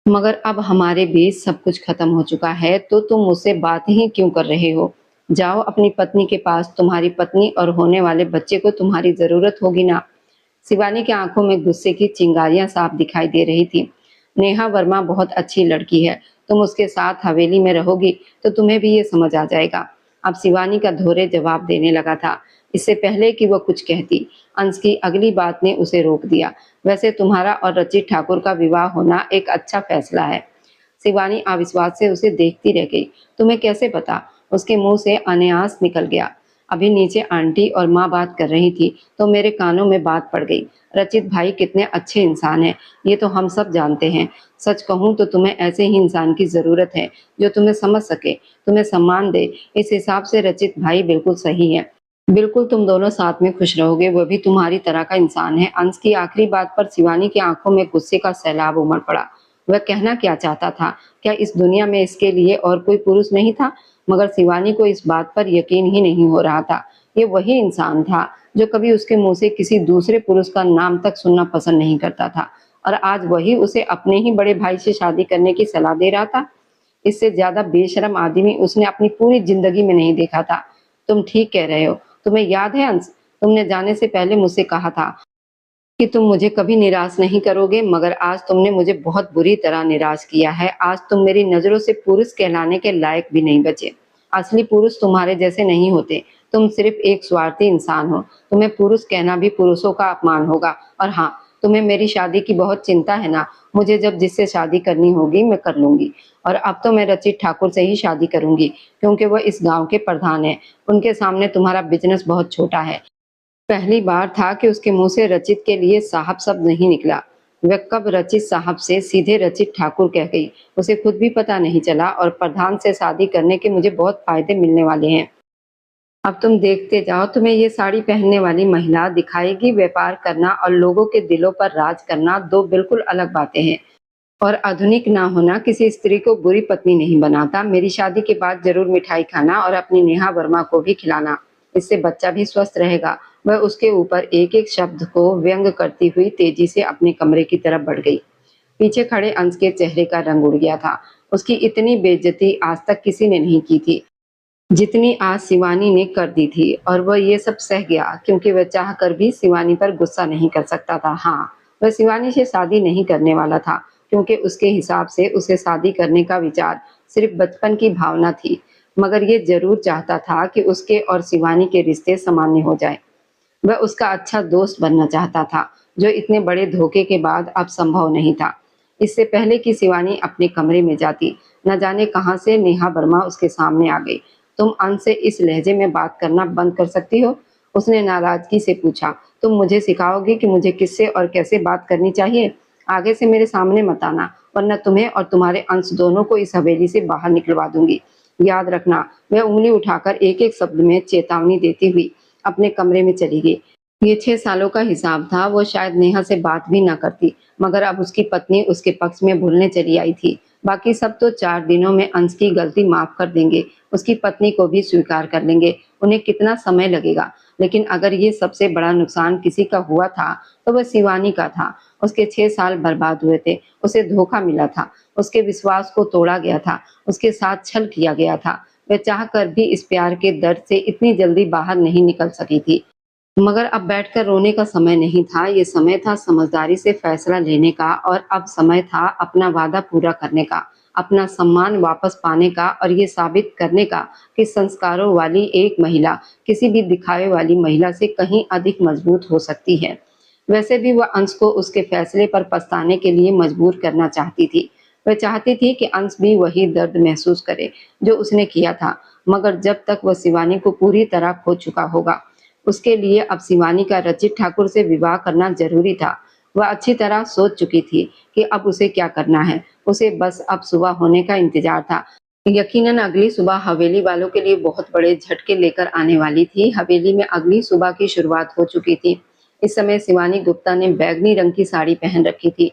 मगर अब हमारे बीच सब कुछ खत्म हो चुका है, तो तुम मुझसे बात ही क्यों कर रहे हो? जाओ अपनी पत्नी के पास, तुम्हारी पत्नी और होने वाले बच्चे को तुम्हारी ज़रूरत होगी ना। शिवानी की आंखों में गुस्से की चिंगारियां साफ दिखाई दे रही थी। नेहा वर्मा बहुत अच्छी लड़की है, तुम उसके साथ हवेली में रहोगी तो तुम्हें भी ये समझ आ जाएगा। अब शिवानी का धोरे जवाब देने लगा था। इससे पहले कि वह कुछ कहती, अंश की अगली बात ने उसे रोक दिया। वैसे तुम्हारा और रचित ठाकुर का विवाह होना एक अच्छा फैसला है। शिवानी अविश्वास से उसे देखती रह गई। तुम्हें कैसे पता? उसके मुंह से अनायास निकल गया। अभी नीचे आंटी और माँ बात कर रही थी तो मेरे कानों में बात पड़ गई। रचित भाई कितने अच्छे इंसान हैं, ये तो हम सब जानते हैं। सच कहूँ तो तुम्हें ऐसे ही इंसान की जरूरत है जो तुम्हें समझ सके, तुम्हें सम्मान दे। इस हिसाब से रचित भाई बिल्कुल सही है। बिल्कुल तुम दोनों साथ में खुश रहोगे, वह भी तुम्हारी तरह का इंसान है। अंश की आखिरी बात पर शिवानी की आंखों में गुस्से का सैलाब उमड़ पड़ा। वह कहना क्या चाहता था? क्या इस दुनिया में इसके लिए और कोई पुरुष नहीं था? मगर शिवानी को इस बात पर यकीन ही नहीं हो रहा था। ये वही इंसान था जो कभी उसके मुंह से किसी दूसरे पुरुष का नाम तक सुनना पसंद नहीं करता था, और आज वही उसे अपने ही बड़े भाई से शादी करने की सलाह दे रहा था। इससे ज्यादा बेशरम आदमी उसने अपनी पूरी जिंदगी में नहीं देखा था। तुम ठीक कह रहे हो। तुम्हें याद है अंश, तुमने जाने से पहले मुझसे कहा था कि तुम मुझे कभी निराश नहीं करोगे, मगर आज तुमने मुझे बहुत बुरी तरह निराश किया है। आज तुम मेरी नजरों से पुरुष कहलाने के लायक भी नहीं बचे। असली पुरुष तुम्हारे जैसे नहीं होते। तुम सिर्फ एक स्वार्थी इंसान हो। तुम्हें पुरुष कहना भी पुरुषों का अपमान होगा। और हाँ, तुम्हें मेरी शादी की बहुत चिंता है ना। मुझे जब जिससे शादी करनी होगी मैं कर लूंगी। और अब तो मैं रचित ठाकुर से ही शादी करूंगी, क्योंकि वह इस गांव के प्रधान है। उनके सामने तुम्हारा बिजनेस बहुत छोटा है। पहली बार था कि उसके मुंह से रचित के लिए साहब शब्द नहीं निकला। वह कब रचित साहब से सीधे रचित ठाकुर कह गई, उसे खुद भी पता नहीं चला। और प्रधान से शादी करने के मुझे बहुत फायदे मिलने वाले हैं। अब तुम देखते जाओ, तुम्हें ये साड़ी पहनने वाली महिला दिखाएगी। व्यापार करना और लोगों के दिलों पर राज करना दो बिल्कुल अलग बातें हैं। और आधुनिक ना होना किसी स्त्री को बुरी पत्नी नहीं बनाता। मेरी शादी के बाद जरूर मिठाई खाना और अपनी नेहा वर्मा को भी खिलाना। इससे बच्चा भी स्वस्थ रहेगा। वह उसके ऊपर एक एक शब्द को व्यंग करती हुई तेजी से अपने कमरे की तरफ बढ़ गई। पीछे खड़े अंश के चेहरे का रंग उड़ गया था। उसकी इतनी बेइज्जती आज तक किसी ने नहीं की थी जितनी आज शिवानी ने कर दी थी। और वह ये सब सह गया क्योंकि वह चाह कर भी शिवानी पर गुस्सा नहीं कर सकता था। हाँ, वह शिवानी से शादी नहीं करने वाला था, क्योंकि उसके हिसाब से उसे शादी करने का विचार सिर्फ बचपन की भावना थी। मगर ये जरूर चाहता था कि उसके और शिवानी के रिश्ते सामान्य हो जाए। वह उसका अच्छा दोस्त बनना चाहता था, जो इतने बड़े धोखे के बाद अब संभव नहीं था। इससे पहले कि शिवानी अपने कमरे में जाती, न जाने कहां से नेहा वर्मा उसके सामने आ गई। तुम अंश से इस लहजे में बात करना बंद कर सकती हो? उसने नाराजगी से पूछा। तुम मुझे सिखाओगे कि मुझे किससे और कैसे बात करनी चाहिए? आगे से मेरे सामने मत आना, वरना तुम्हें और तुम्हारे अंश दोनों को इस हवेली से बाहर निकलवा दूंगी। याद रखना। वह उंगली उठाकर एक एक शब्द में चेतावनी देती हुई अपने कमरे में चली गई। ये 6 सालों का हिसाब था। वो शायद नेहा से बात भी ना करती, मगर अब उसकी पत्नी उसके पक्ष में भूलने चली आई थी। बाकी सब तो 4 दिनों में अंश की गलती माफ कर देंगे, उसकी पत्नी को भी स्वीकार कर लेंगे। उन्हें कितना समय लगेगा, लेकिन अगर ये सबसे बड़ा नुकसान किसी का हुआ था तो वह शिवानी का था। उसके 6 साल बर्बाद हुए थे। उसे धोखा मिला था, उसके विश्वास को तोड़ा गया था, उसके साथ छल किया गया था। वह चाह कर भी इस प्यार के दर्द से इतनी जल्दी बाहर नहीं निकल सकी थी। मगर अब बैठकर रोने का समय नहीं था। ये समय था समझदारी से फैसला लेने का। और अब समय था अपना वादा पूरा करने का, अपना सम्मान वापस पाने का, और ये साबित करने का कि संस्कारों वाली एक महिला किसी भी दिखावे वाली महिला से कहीं अधिक मजबूत हो सकती है। वैसे भी वह अंश को उसके फैसले पर पछताने के लिए मजबूर करना चाहती थी। वह चाहती थी कि अंश भी वही दर्द महसूस करे जो उसने किया था। मगर जब तक वह शिवानी को पूरी तरह खो चुका होगा, उसके लिए अब शिवानी का रचित ठाकुर से विवाह करना जरूरी था। वह अच्छी तरह सोच चुकी थी कि अब उसे क्या करना है। उसे बस अब सुबह होने का इंतजार था। यकीनन अगली सुबह हवेली वालों के लिए बहुत बड़े झटके लेकर आने वाली थी। हवेली में अगली सुबह की शुरुआत हो चुकी थी। इस समय शिवानी गुप्ता ने बैगनी रंग की साड़ी पहन रखी थी।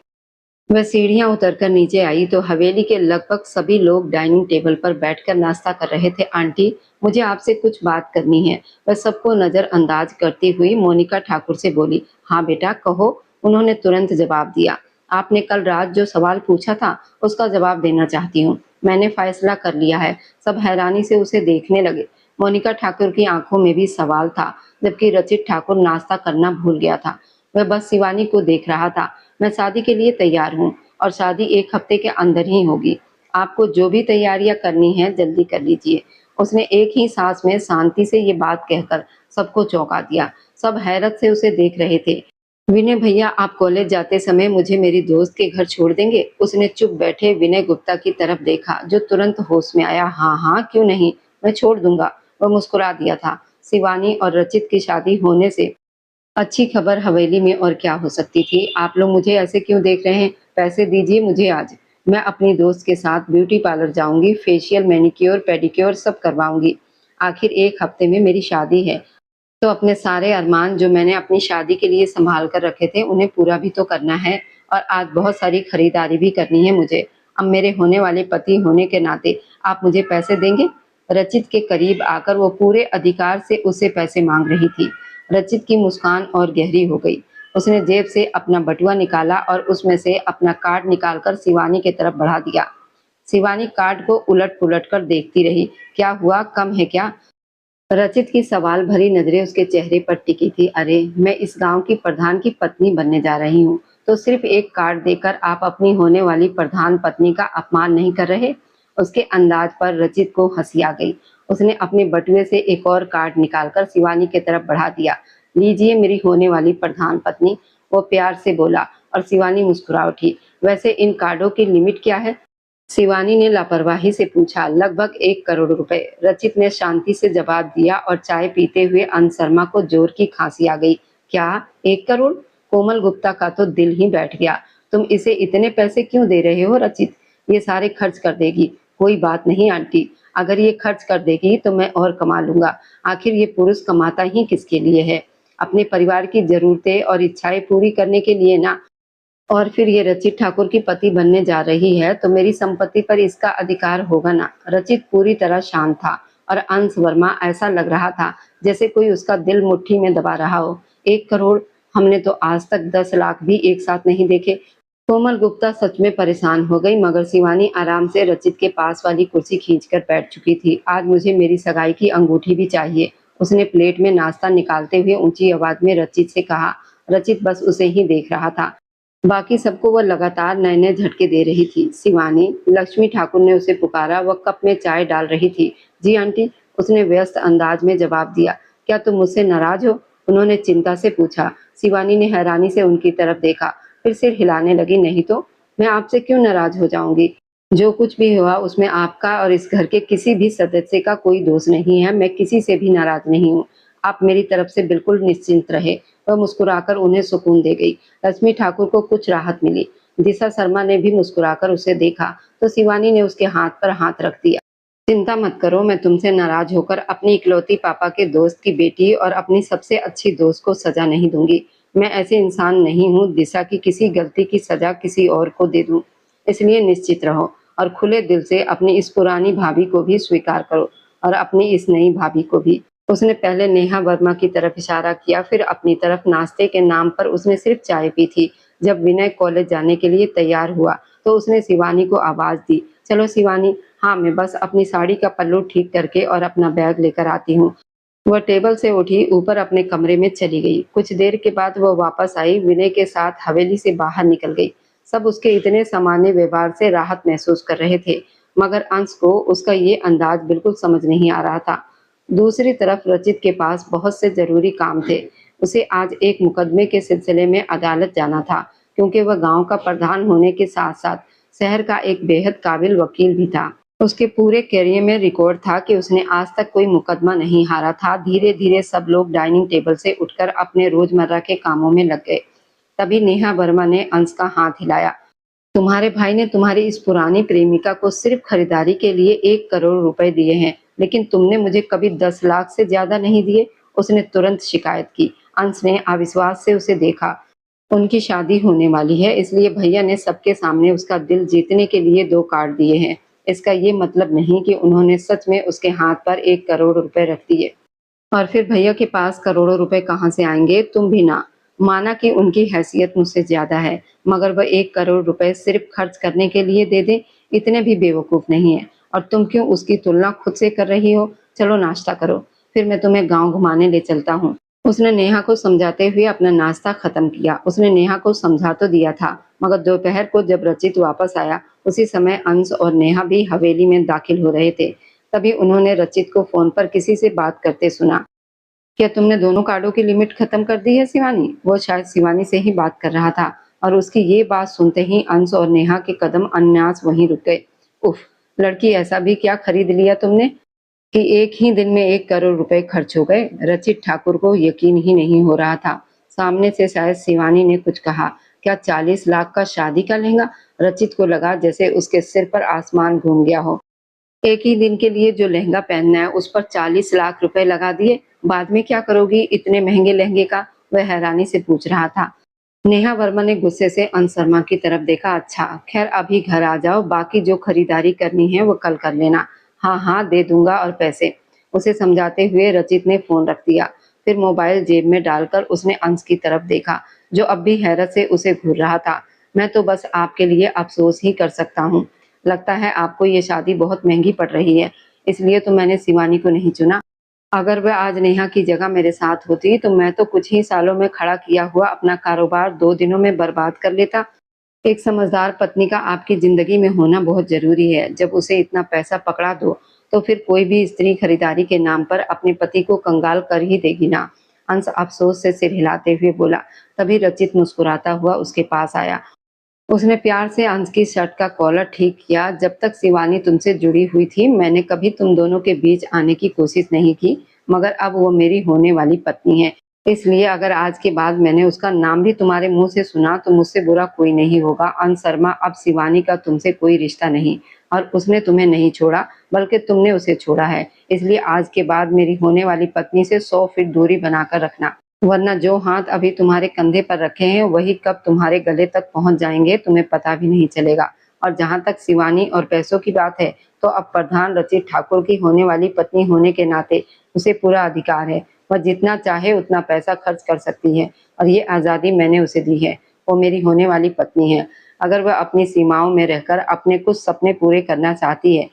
वह सीढ़ियां उतरकर नीचे आई तो हवेली के लगभग सभी लोग डाइनिंग टेबल पर बैठकर नाश्ता कर रहे थे। आंटी, मुझे आपसे कुछ बात करनी है। वह सबको नजरअंदाज करती हुई मोनिका ठाकुर से बोली। हाँ बेटा, कहो। उन्होंने तुरंत जवाब दिया। आपने कल रात जो सवाल पूछा था, उसका जवाब देना चाहती हूँ। मैंने फैसला कर लिया है। सब हैरानी से उसे देखने लगे। मोनिका ठाकुर की आंखों में भी सवाल था, जबकि रचित ठाकुर नाश्ता करना भूल गया था। वह बस शिवानी को देख रहा था। मैं शादी के लिए तैयार हूँ और शादी 1 हफ्ते के अंदर ही होगी। आपको जो भी तैयारियां करनी है जल्दी कर लीजिए। उसने एक ही सांस में शांति से ये बात कहकर सबको चौंका दिया। सब हैरत से उसे देख रहे थे। विनय भैया, आप कॉलेज जाते समय मुझे मेरी दोस्त के घर छोड़ देंगे? उसने चुप बैठे विनय गुप्ता की तरफ देखा, जो तुरंत होश में आया। हाँ हाँ, क्यों नहीं, मैं छोड़ दूंगा। वह मुस्कुरा दिया था। शिवानी और रचित की शादी होने से अच्छी खबर हवेली में और क्या हो सकती थी। आप लोग मुझे ऐसे क्यों देख रहे हैं? पैसे दीजिए मुझे आज। मैं अपनी दोस्त के साथ ब्यूटी पार्लर जाऊंगी, फेशियल, मैनिक्योर, पेडिक्योर सब करवाऊंगी। आखिर 1 हफ्ते में मेरी शादी है, तो अपने सारे अरमान जो मैंने अपनी शादी के लिए संभाल कर रखे थे, उन्हें पूरा भी तो करना है। और आज बहुत सारी खरीदारी भी करनी है मुझे। अब मेरे होने वाले पति होने के नाते आप मुझे पैसे देंगे? रचित के करीब आकर वो पूरे अधिकार से उससे पैसे मांग रही थी। रचित की मुस्कान और गहरी हो गई। उसने जेब से अपना बटुआ निकाला और उसमें से अपना कार्ड निकालकर शिवानी की तरफ बढ़ा दिया। शिवानी कार्ड को उलट पुलट कर देखती रही। क्या हुआ, कम है क्या? रचित की सवाल भरी नजरें उसके चेहरे पर टिकी थी। अरे, मैं इस गांव की प्रधान की पत्नी बनने जा रही हूँ, तो सिर्फ एक कार्ड देकर आप अपनी होने वाली प्रधान पत्नी का अपमान नहीं कर रहे? उसके अंदाज पर रचित को हंसी आ गई। उसने अपने बटुए से एक और कार्ड निकालकर शिवानी की तरफ बढ़ा दिया। लीजिए मेरी होने वाली प्रधान पत्नी, वो प्यार से बोला। और शिवानी मुस्कुरा उठी। वैसे इन कार्डों की लिमिट क्या है? शिवानी ने लापरवाही से पूछा। लगभग 1 करोड़ रुपए, रचित ने शांति से जवाब दिया। और चाय पीते हुए अंश शर्मा को जोर की खांसी आ गई। क्या 1 करोड़? कोमल गुप्ता का तो दिल ही बैठ गया। तुम इसे इतने पैसे क्यों दे रहे हो रचित? ये सारे खर्च कर देगी। कोई बात नहीं आंटी, अगर ये खर्च कर देगी तो मैं और कमा लूंगा। आखिर ये पुरुष कमाता ही किसके लिए है? अपने परिवार की जरूरतें और इच्छाएं पूरी करने के लिए ना। और फिर ये रचित ठाकुर की पति बनने जा रही है, तो मेरी संपत्ति पर इसका अधिकार होगा ना। रचित पूरी तरह शांत था और अंश वर्मा ऐसा लग रहा था जैसे कोई उसका दिल मुट्ठी में दबा रहा हो। 1 करोड़? हमने तो आज तक 10 लाख भी एक साथ नहीं देखे। कोमल गुप्ता सच में परेशान हो गई, मगर शिवानी आराम से रचित के पास वाली कुर्सी खींचकर बैठ चुकी थी। आज मुझे मेरी सगाई की अंगूठी भी चाहिए। उसने प्लेट में नाश्ता निकालते हुए ऊंची आवाज में रचित से कहा। रचित बस उसे ही देख रहा था। बाकी सबको वह लगातार नए नए झटके दे रही थी। शिवानी, लक्ष्मी ठाकुर ने उसे पुकारा। वह कप में चाय डाल रही थी। जी आंटी, उसने व्यस्त अंदाज में जवाब दिया। क्या तुम मुझसे नाराज हो? उन्होंने चिंता से पूछा। शिवानी ने हैरानी से उनकी तरफ देखा, फिर सिर हिलाने लगी। नहीं तो मैं आपसे क्यों नाराज हो जाऊंगी? जो कुछ भी हुआ उसमें आपका और इस घर के किसी भी सदस्य का कोई दोष नहीं है। मैं किसी से भी नाराज नहीं हूँ। आप मेरी तरफ से बिल्कुल निश्चिंत रहे। वह मुस्कुराकर उन्हें सुकून दे गई। लक्ष्मी ठाकुर को कुछ राहत मिली। दिशा शर्मा ने भी मुस्कुराकर उसे देखा, तो शिवानी ने उसके हाथ पर हाथ रख दिया। चिंता मत करो, मैं तुमसे नाराज होकर अपनी इकलौती पापा के दोस्त की बेटी और अपनी सबसे अच्छी दोस्त को सजा नहीं दूंगी। मैं ऐसे इंसान नहीं हूँ दिशा की किसी गलती की सजा किसी और को दे दूं। इसलिए निश्चित रहो और खुले दिल से अपनी इस पुरानी भाभी को भी स्वीकार करो और अपनी इस नई भाभी को भी। उसने पहले नेहा वर्मा की तरफ इशारा किया, फिर अपनी तरफ। नाश्ते के नाम पर उसने सिर्फ चाय पी थी। जब विनय कॉलेज जाने के लिए तैयार हुआ, तो उसने शिवानी को आवाज दी। चलो शिवानी। हाँ, मैं बस अपनी साड़ी का पल्लू ठीक करके और अपना बैग लेकर आती हूँ। वह टेबल से उठी, ऊपर अपने कमरे में चली गई। कुछ देर के बाद वह वापस आई, विनय के साथ हवेली से बाहर निकल गई। सब उसके इतने सामान्य व्यवहार से राहत महसूस कर रहे थे, मगर अंश को उसका ये अंदाज बिल्कुल समझ नहीं आ रहा था। दूसरी तरफ रचित के पास बहुत से जरूरी काम थे। उसे आज एक मुकदमे के सिलसिले में अदालत जाना था, क्योंकि वह गांव का प्रधान होने के साथ साथ शहर का एक बेहद काबिल वकील भी था। उसके पूरे करियर में रिकॉर्ड था कि उसने आज तक कोई मुकदमा नहीं हारा था। धीरे धीरे सब लोग डाइनिंग टेबल से उठकर अपने रोजमर्रा के कामों में लग गए। तभी नेहा वर्मा ने अंश का हाथ हिलाया। तुम्हारे भाई ने तुम्हारी इस पुरानी प्रेमिका को सिर्फ खरीदारी के लिए 1 करोड़ रुपए दिए हैं, लेकिन तुमने मुझे कभी 10 लाख से ज्यादा नहीं दिए। उसने तुरंत शिकायत की। अंश ने अविश्वास से उसे देखा। उनकी शादी होने वाली है, इसलिए भैया ने सबके सामने उसका दिल जीतने के लिए 2 कार्ड दिए हैं। इसका ये मतलब नहीं कि उन्होंने सच में उसके हाथ पर 1 करोड़ रुपए रख दिए। और फिर भैया के पास करोड़ों रुपए कहाँ से आएंगे? तुम भी ना। माना कि उनकी हैसियत मुझसे ज्यादा है, मगर वह 1 करोड़ रुपए सिर्फ खर्च करने के लिए दे दे, इतने भी बेवकूफ नहीं है। और तुम क्यों उसकी तुलना खुद से कर रही हो? चलो नाश्ता करो, फिर मैं तुम्हें गांव घुमाने ले चलता हूँ। उसने नेहा को समझाते हुए अपना नाश्ता खत्म किया। उसने नेहा को समझा तो दिया था, मगर दोपहर को जब रचित वापस आया, उसी समय अंश और नेहा भी हवेली में दाखिल हो रहे थे। तभी उन्होंने रचित को फोन पर किसी से बात करते सुना। क्या तुमने दोनों कार्डों की लिमिट खत्म कर दी है शिवानी? वो शायद शिवानी से ही बात कर रहा था और उसकी ये बात सुनते ही अंश और नेहा के कदम अन्यास वहीं रुक गए। उफ, लड़की, ऐसा भी क्या खरीद लिया तुमने कि एक ही दिन में 1 करोड़ रुपए खर्च हो गए? रचित ठाकुर को यकीन ही नहीं हो रहा था। सामने से शायद शिवानी ने कुछ कहा। क्या 40 लाख का शादी का लहंगा? रचित को लगा जैसे उसके सिर पर आसमान घूम गया हो। एक ही दिन के लिए जो लहंगा पहनना है उस पर 40 लाख रुपए लगा दिए। बाद में क्या करोगी इतने महंगे लहंगे का? वह हैरानी से पूछ रहा था। नेहा वर्मा ने गुस्से से अंश शर्मा की तरफ देखा। अच्छा, खैर अभी घर आ जाओ, बाकी जो खरीदारी करनी है वो कल कर लेना। हाँ हाँ, दे दूंगा और पैसे। उसे समझाते हुए रचित ने फोन रख दिया। फिर मोबाइल जेब में डालकर उसने अंश की तरफ देखा, जो अब भी हैरत से उसे घूर रहा था। मैं तो बस आपके लिए अफसोस ही कर सकता हूँ। लगता है आपको ये शादी बहुत महंगी पड़ रही है, इसलिए तो मैंने शिवानी को नहीं चुना। अगर वह आज नेहा की जगह मेरे साथ होती तो मैं तो कुछ ही सालों में खड़ा किया हुआ अपना कारोबार 2 दिनों में बर्बाद कर लेता। एक समझदार पत्नी का आपकी जिंदगी में होना बहुत जरूरी है। जब उसे इतना पैसा पकड़ा दो तो फिर कोई भी स्त्री खरीदारी के नाम पर अपने पति को कंगाल कर ही देगी ना। अंश अफसोस से सिर हिलाते हुए बोला। तभी रचित मुस्कुराता हुआ उसके पास आया। उसने प्यार से अंश की शर्ट का कॉलर ठीक किया। जब तक शिवानी तुमसे जुड़ी हुई थी मैंने कभी तुम दोनों के बीच आने की कोशिश नहीं की, मगर अब वो मेरी होने वाली पत्नी है। इसलिए अगर आज के बाद मैंने उसका नाम भी तुम्हारे मुंह से सुना तो मुझसे बुरा कोई नहीं होगा। अंश शर्मा, अब शिवानी का तुमसे कोई रिश्ता नहीं और उसने तुम्हें नहीं छोड़ा, बल्कि तुमने उसे छोड़ा है। इसलिए आज के बाद मेरी होने वाली पत्नी से 100 फीट दूरी बनाकर रखना, वरना जो हाथ अभी तुम्हारे कंधे पर रखे हैं वही कब तुम्हारे गले तक पहुंच जाएंगे तुम्हें पता भी नहीं चलेगा। और जहां तक शिवानी और पैसों की बात है, तो अब प्रधान रचित ठाकुर की होने वाली पत्नी होने के नाते उसे पूरा अधिकार है। वह जितना चाहे उतना पैसा खर्च कर सकती है और ये आजादी मैंने उसे दी है। वो मेरी होने वाली पत्नी है। अगर वह अपनी सीमाओं में रहकर अपने कुछ सपने पूरे करना चाहती है,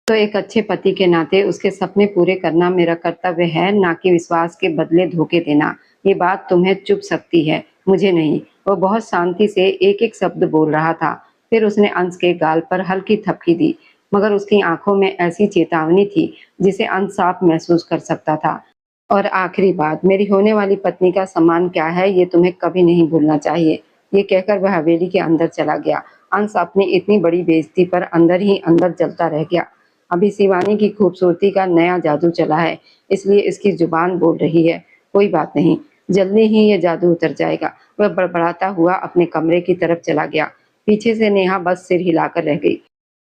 तो एक अच्छे पति के नाते उसके सपने पूरे करना मेरा कर्तव्य है, ना कि विश्वास के बदले धोखे देना। ये बात तुम्हें चुभ सकती है, मुझे नहीं। वो बहुत शांति से एक एक शब्द बोल रहा था। फिर उसने अंश के गाल पर हल्की थपकी दी, मगर उसकी आंखों में ऐसी चेतावनी थी जिसे अंश साफ महसूस कर सकता था। और आखिरी बात, मेरी होने वाली पत्नी का सम्मान क्या है ये तुम्हें कभी नहीं भूलना चाहिए। ये कहकर वह हवेली के अंदर चला गया। अंश अपनी इतनी बड़ी बेइज्जती पर अंदर ही अंदर जलता रह गया। अभी शिवानी की खूबसूरती का नया जादू चला है, इसलिए इसकी जुबान बोल रही है। कोई बात नहीं, जल्दी ही ये जादू उतर जाएगा। वह बड़बड़ाता हुआ अपने कमरे की तरफ चला गया। पीछे से नेहा बस सिर हिलाकर रह गई।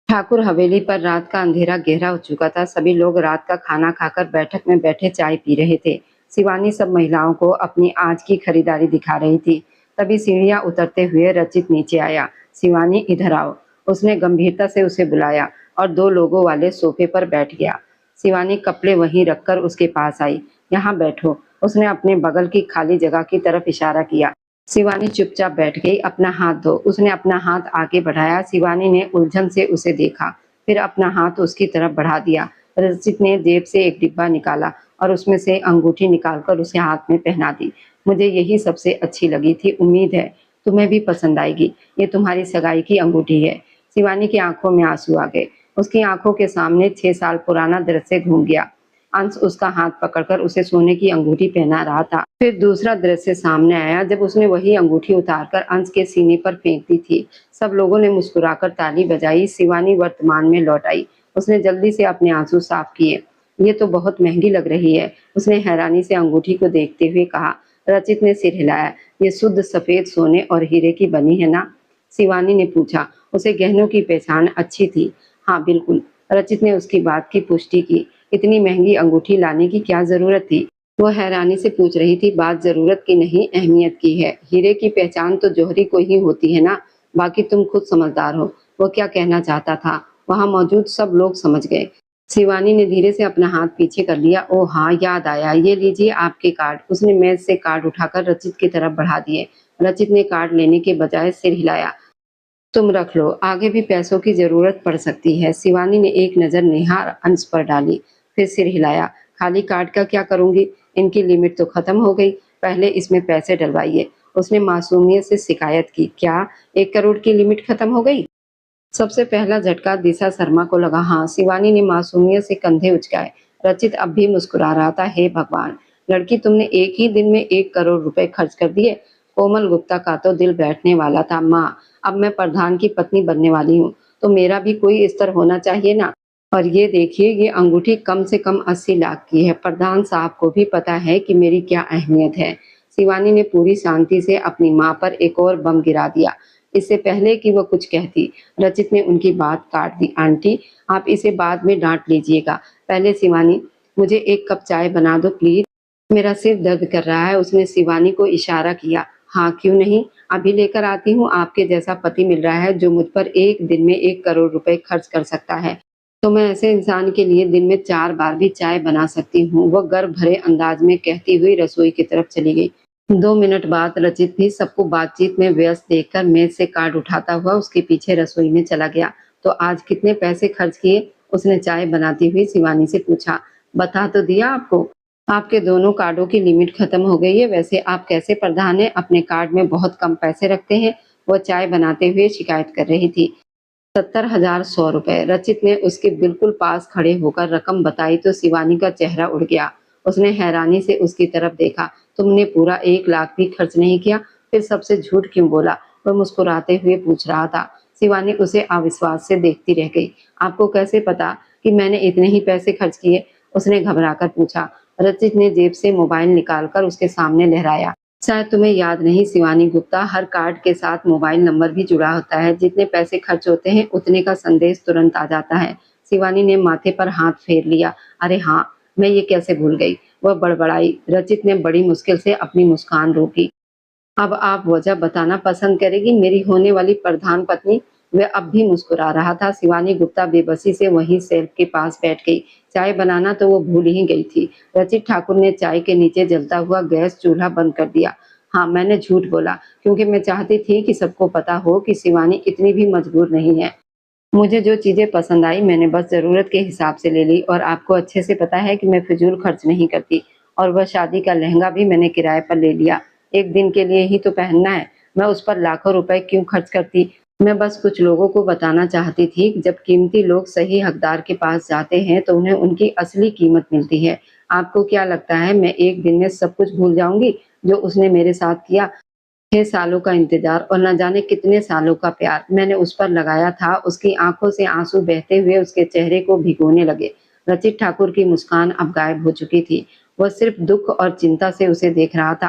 ठाकुर हवेली पर रात का अंधेरा गहरा हो चुका था। सभी लोग रात का खाना खाकर बैठक में बैठे चाय पी रहे थे। शिवानी सब महिलाओं को अपनी आज की खरीदारी दिखा रही थी। तभी सीढ़ियां उतरते हुए रचित नीचे आया। शिवानी, इधर आओ। उसने गंभीरता से उसे बुलाया और 2 लोगों वाले सोफे पर बैठ गया। शिवानी कपड़े वहीं रखकर उसके पास आई। यहाँ बैठो। उसने अपने बगल की खाली जगह की तरफ इशारा किया। शिवानी चुपचाप बैठ गई। अपना हाथ दो। उसने अपना हाथ आगे बढ़ाया। शिवानी ने उलझन से उसे देखा, फिर अपना हाथ उसकी तरफ बढ़ा दिया। रचित ने जेब से एक डिब्बा निकाला और उसमें से अंगूठी निकालकर उसे हाथ में पहना दी। मुझे यही सबसे अच्छी लगी थी, उम्मीद है तुम्हें भी पसंद आएगी। ये तुम्हारी सगाई की अंगूठी है। शिवानी की आंखों में आंसू आ गए। उसकी आंखों के सामने 6 साल पुराना दृश्य घूम गया। अंश उसका हाथ पकड़कर उसे सोने की अंगूठी पहना रहा था। फिर दूसरा दृश्य सामने आया जब उसने वही अंगूठी उतारकर अंश के सीने पर फेंक दी थी। सब लोगों ने मुस्कुराकर ताली बजाई। शिवानी वर्तमान में लौट आई। उसने जल्दी से अपने आंसू साफ किए। ये तो बहुत महंगी लग रही है, उसने हैरानी से अंगूठी को देखते हुए कहा। रचित ने सिर हिलाया। ये शुद्ध सफेद सोने और हीरे की बनी है ना? शिवानी ने पूछा। उसे गहनों की पहचान अच्छी थी। हाँ बिल्कुल, रचित ने उसकी बात की पुष्टि की। इतनी महंगी अंगूठी लाने की क्या जरूरत थी? वो हैरानी से पूछ रही थी। बात जरूरत की नहीं, अहमियत की है। हीरे की पहचान तो जौहरी को ही होती है ना। बाकी तुम खुद समझदार हो। वो क्या कहना चाहता था वहां मौजूद सब लोग समझ गए। शिवानी ने धीरे से अपना हाथ पीछे कर लिया। ओ हाँ, याद आया, ये लीजिए आपके कार्ड। उसने मेज से कार्ड उठाकर रचित की तरफ बढ़ा दिए। रचित ने कार्ड लेने के बजाय सिर हिलाया। तुम रख लो, आगे भी पैसों की जरूरत पड़ सकती है। शिवानी ने एक नजर नेहा और अंश पर डाली, फिर सिर हिलाया। खाली कार्ड का क्या करूंगी, इनकी लिमिट तो खत्म हो गई, पहले इसमें पैसे डलवाइए। उसने मासूमियत से शिकायत की। क्या 1 करोड़ की लिमिट खत्म हो गई? सबसे पहला झटका दिशा शर्मा को लगा। हाँ, शिवानी ने मासूमियत से कंधे उचकाए। रचित अब भी मुस्कुरा रहा था। हे भगवान, लड़की, तुमने एक ही दिन में 1 करोड़ रुपए खर्च कर दिए। कोमल गुप्ता का तो दिल बैठने वाला था। माँ, अब मैं प्रधान की पत्नी बनने वाली हूँ, तो मेरा भी कोई स्तर होना चाहिए ना। और ये देखिए, ये अंगूठी कम से कम 80 लाख की है। प्रधान साहब को भी पता है कि मेरी क्या अहमियत है। शिवानी ने पूरी शांति से अपनी माँ पर एक और बम गिरा दिया। इससे पहले कि वो कुछ कहती, रचित ने उनकी बात काट दी। आंटी, आप इसे बाद में डांट लीजिएगा, पहले शिवानी, मुझे 1 कप चाय बना दो प्लीज, मेरा सिर दर्द कर रहा है। उसने शिवानी को इशारा किया। हाँ, क्यों नहीं, अभी लेकर आती हूँ। आपके जैसा पति मिल रहा है जो मुझ पर एक दिन में 1 करोड़ रुपए खर्च कर सकता है, तो मैं ऐसे इंसान के लिए दिन में 4 बार भी चाय बना सकती हूँ। वह गर्व भरे अंदाज में कहती हुई रसोई की तरफ चली गई। 2 मिनट बाद रचित भी सबको बातचीत में व्यस्त देखकर मेज से कार्ड उठाता हुआ उसके पीछे रसोई में चला गया। तो आज कितने पैसे खर्च किए? उसने चाय बनाती हुई शिवानी से पूछा। बता तो दिया आपको, आपके दोनों कार्डों की लिमिट खत्म हो गई है। वैसे आप कैसे प्रधान हैं, अपने कार्ड में बहुत कम पैसे रखते हैं। वह चाय बनाते हुए शिकायत कर रही थी। 70,100 रुपए। रचित ने उसके बिल्कुल पास खड़े होकर रकम बताई तो शिवानी का चेहरा उड़ गया। उसने हैरानी से उसकी तरफ देखा। तुमने पूरा 1 लाख भी खर्च नहीं किया, फिर सबसे झूठ क्यों बोला? वह मुस्कुराते हुए पूछ रहा था। शिवानी उसे अविश्वास से देखती रह गई। आपको कैसे पता कि मैंने इतने ही पैसे खर्च किए? उसने घबराकर पूछा। रचित ने जेब से मोबाइल निकालकर उसके सामने लहराया। शायद तुम्हें याद नहीं शिवानी गुप्ता, हर कार्ड के साथ मोबाइल नंबर भी जुड़ा होता है। जितने पैसे खर्च होते हैं उतने का संदेश तुरंत आ जाता है। शिवानी ने माथे पर हाथ फेर लिया। अरे हाँ, मैं ये कैसे भूल गई, वह बड़बड़ाई। रचित ने बड़ी मुश्किल से अपनी मुस्कान रोकी। अब आप वजह बताना पसंद करेगी, मेरी होने वाली प्रधान पत्नी? वह अब भी मुस्कुरा रहा था। शिवानी गुप्ता बेबसी से वहीं सेल्फ के पास बैठ गई। चाय बनाना तो वो भूल ही गई थी। रचित ठाकुर ने चाय के नीचे जलता हुआ गैस चूल्हा बंद कर दिया। हाँ, मैंने झूठ बोला, क्योंकि मैं चाहती थी कि सबको पता हो कि शिवानी इतनी भी मजबूर नहीं है। मुझे जो चीजें पसंद आई मैंने बस जरूरत के हिसाब से ले ली, और आपको अच्छे से पता है कि मैं फिजूल खर्च नहीं करती। और वह शादी का लहंगा भी मैंने किराए पर ले लिया, एक दिन के लिए ही तो पहनना है, मैं उस पर लाखों रुपए क्यों खर्च करती? मैं बस कुछ लोगों को बताना चाहती थी कि जब कीमती लोग सही हकदार के पास जाते हैं तो उन्हें उनकी असली कीमत मिलती है। आपको क्या लगता है मैं एक दिन में सब कुछ भूल जाऊंगी जो उसने मेरे साथ किया? 6 सालों का इंतजार और न जाने कितने सालों का प्यार मैंने उस पर लगाया था। उसकी आंखों से आंसू बहते हुए उसके चेहरे को भिगोने लगे। रचित ठाकुर की मुस्कान अब गायब हो चुकी थी। वह सिर्फ दुख और चिंता से उसे देख रहा था।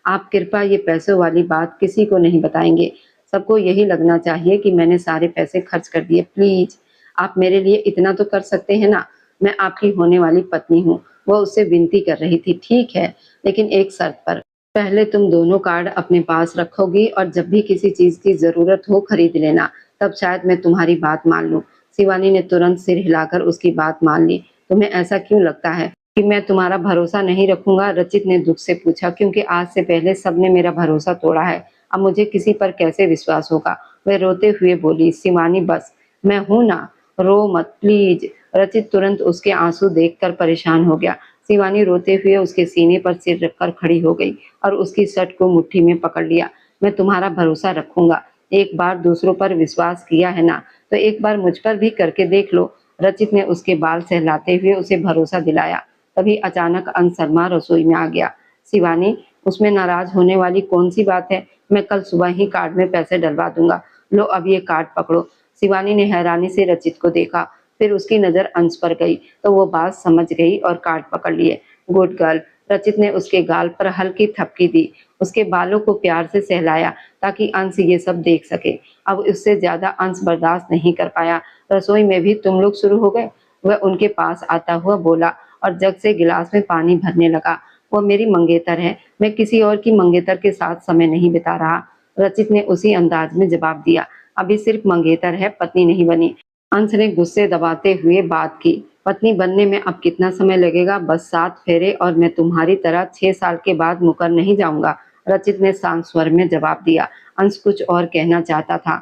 आप कृपया ये पैसों वाली बात किसी को नहीं बताएंगे। सबको यही लगना चाहिए कि मैंने सारे पैसे खर्च कर दिए। प्लीज, आप मेरे लिए इतना तो कर सकते हैं ना? मैं आपकी होने वाली पत्नी हूँ। वह उससे विनती कर रही थी। ठीक है, लेकिन एक शर्त पर। पहले तुम दोनों कार्ड अपने पास रखोगी और जब भी किसी चीज की जरूरत हो खरीद लेना, तब शायद मैं तुम्हारी बात मान लूं। शिवानी ने तुरंत सिर हिलाकर उसकी बात मान ली। तुम्हें ऐसा क्यों लगता है कि मैं तुम्हारा भरोसा नहीं रखूंगा? रचित ने दुख से पूछा। क्योंकि आज से पहले सबने मेरा भरोसा तोड़ा है, अब मुझे किसी पर कैसे विश्वास होगा? वह रोते हुए बोली। शिवानी, बस, मैं हूं ना, रो मत प्लीज। रचित तुरंत उसके आंसू देखकर परेशान हो गया। शिवानी रोते हुए उसके सीने पर सिर रखकर खड़ी हो गई और उसकी शर्ट को मुट्ठी में पकड़ लिया। मैं तुम्हारा भरोसा रखूंगा। एक बार दूसरों पर विश्वास किया है ना, तो एक बार मुझ पर भी करके देख लो। रचित ने उसके बाल सहलाते हुए उसे भरोसा दिलाया। तभी अचानक अंश शर्मा रसोई में आ गया। शिवानी, उसमें नाराज होने वाली कौन सी बात है? मैं कल सुबह ही कार्ड में पैसे डलवा दूंगा। लो, अब ये कार्ड पकड़ो। शिवानी ने हैरानी से रचित को देखा, फिर उसकी नजर अंश पर गई तो वो बात समझ गई और कार्ड पकड़ लिए। Good girl. रचित ने उसके गाल पर हल्की थपकी दी, उसके बालों को प्यार से सहलाया ताकि अंश ये सब देख सके। अब उससे ज्यादा अंश बर्दाश्त नहीं कर पाया। रसोई में भी तुम लोग शुरू हो गए? वह उनके पास आता हुआ बोला और जग से गिलास में पानी भरने लगा। वो मेरी मंगेतर है, मैं किसी और की मंगेतर के साथ समय नहीं बिता रहा। रचित ने उसी अंदाज में जवाब दिया। अभी सिर्फ मंगेतर है, पत्नी नहीं बनी। अंश ने गुस्से दबाते हुए बात की। पत्नी बनने में अब कितना समय लगेगा? बस 7 फेरे और मैं तुम्हारी तरह 6 साल के बाद मुकर नहीं जाऊंगा, रचित ने शांत स्वर में जवाब दिया। अंश कुछ और कहना चाहता था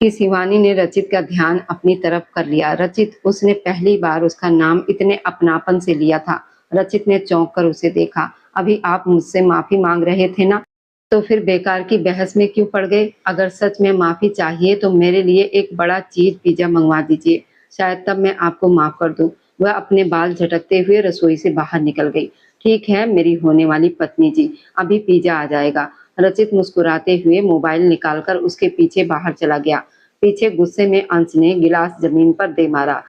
कि शिवानी ने रचित का ध्यान अपनी तरफ कर लिया। रचित, उसने पहली बार उसका नाम इतने अपनापन से लिया था। रचित ने चौंक कर उसे देखा। अभी आप मुझसे माफी मांग रहे थे ना, तो फिर बेकार की बहस में क्यों पड़ गए? अगर सच में माफी चाहिए तो मेरे लिए एक बड़ा चीज पिज्जा मंगवा दीजिए, शायद तब मैं आपको माफ कर दूं। वह अपने बाल झटकते हुए रसोई से बाहर निकल गई। ठीक है मेरी होने वाली पत्नी जी, अभी पिज्जा आ जाएगा। रचित मुस्कुराते हुए मोबाइल निकालकर उसके पीछे बाहर चला गया। पीछे गुस्से में अंश ने गिलास जमीन पर दे मारा।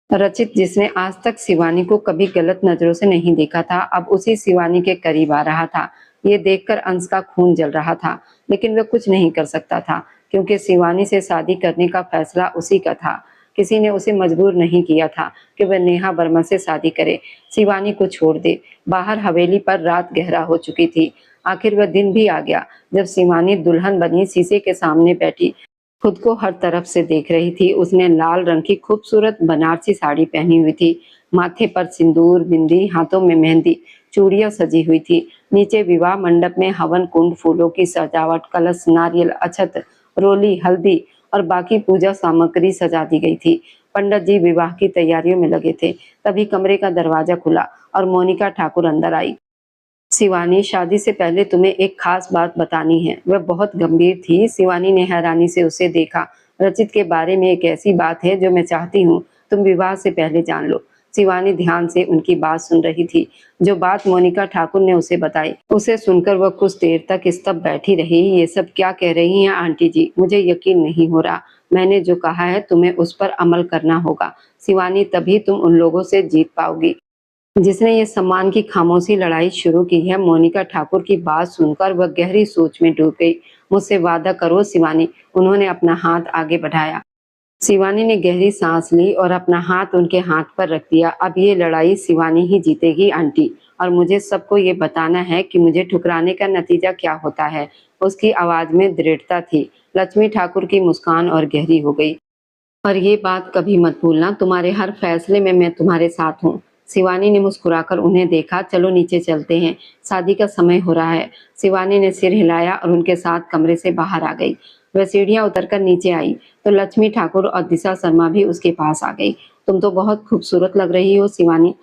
रचित, जिसने आज तक शिवानी को कभी गलत नजरों से नहीं देखा था, अब उसी शिवानी के करीब आ रहा था। ये देखकर अंश का खून जल रहा था, लेकिन वह कुछ नहीं कर सकता था, क्योंकि शिवानी से शादी करने का फैसला उसी का था। किसी ने उसे मजबूर नहीं किया था कि वह नेहा वर्मा से शादी करे, शिवानी को छोड़ दे। बाहर हवेली पर रात गहरा हो चुकी थी। आखिर वह दिन भी आ गया जब शिवानी दुल्हन बनी शीशे के सामने बैठी खुद को हर तरफ से देख रही थी। उसने लाल रंग की खूबसूरत बनारसी साड़ी पहनी हुई थी। माथे पर सिंदूर, बिंदी, हाथों में मेहंदी, चूड़ियां सजी हुई थी। नीचे विवाह मंडप में हवन कुंड, फूलों की सजावट, कलश, नारियल, अक्षत, रोली, हल्दी और बाकी पूजा सामग्री सजा दी गई थी। पंडित जी विवाह की तैयारियों में लगे थे। तभी कमरे का दरवाजा खुला और मोनिका ठाकुर अंदर आई। शिवानी, शादी से पहले तुम्हें एक खास बात बतानी है। वह बहुत गंभीर थी। शिवानी ने हैरानी से उसे देखा। रचित के बारे में एक ऐसी बात है जो मैं चाहती हूँ तुम विवाह से पहले जान लो। शिवानी ध्यान से उनकी बात सुन रही थी। जो बात मोनिका ठाकुर ने उसे बताई, उसे सुनकर वह कुछ देर तक स्तब्ध बैठी रही। ये सब क्या कह रही हैं आंटी जी? मुझे यकीन नहीं हो रहा। मैंने जो कहा है तुम्हें उस पर अमल करना होगा शिवानी, तभी तुम उन लोगों से जीत पाओगी जिसने ये सम्मान की खामोशी लड़ाई शुरू की है। मोनिका ठाकुर की बात सुनकर वह गहरी सोच में डूब गई। मुझसे वादा करो शिवानी। उन्होंने अपना हाथ आगे बढ़ाया। शिवानी ने गहरी सांस ली और अपना हाथ उनके हाथ पर रख दिया। अब ये लड़ाई शिवानी ही जीतेगी आंटी, और मुझे सबको ये बताना है कि मुझे ठुकराने का नतीजा क्या होता है। उसकी आवाज में दृढ़ता थी। लक्ष्मी ठाकुर की मुस्कान और गहरी हो गई। और ये बात कभी मत भूलना, तुम्हारे हर फैसले में मैं तुम्हारे साथ हूँ। शिवानी ने मुस्कुराकर उन्हें देखा। चलो नीचे चलते हैं, शादी का समय हो रहा है। शिवानी ने सिर हिलाया और उनके साथ कमरे से बाहर आ गई। वह सीढ़ियां उतरकर नीचे आई तो लक्ष्मी ठाकुर और दिशा शर्मा भी उसके पास आ गई। तुम तो बहुत खूबसूरत लग रही हो शिवानी।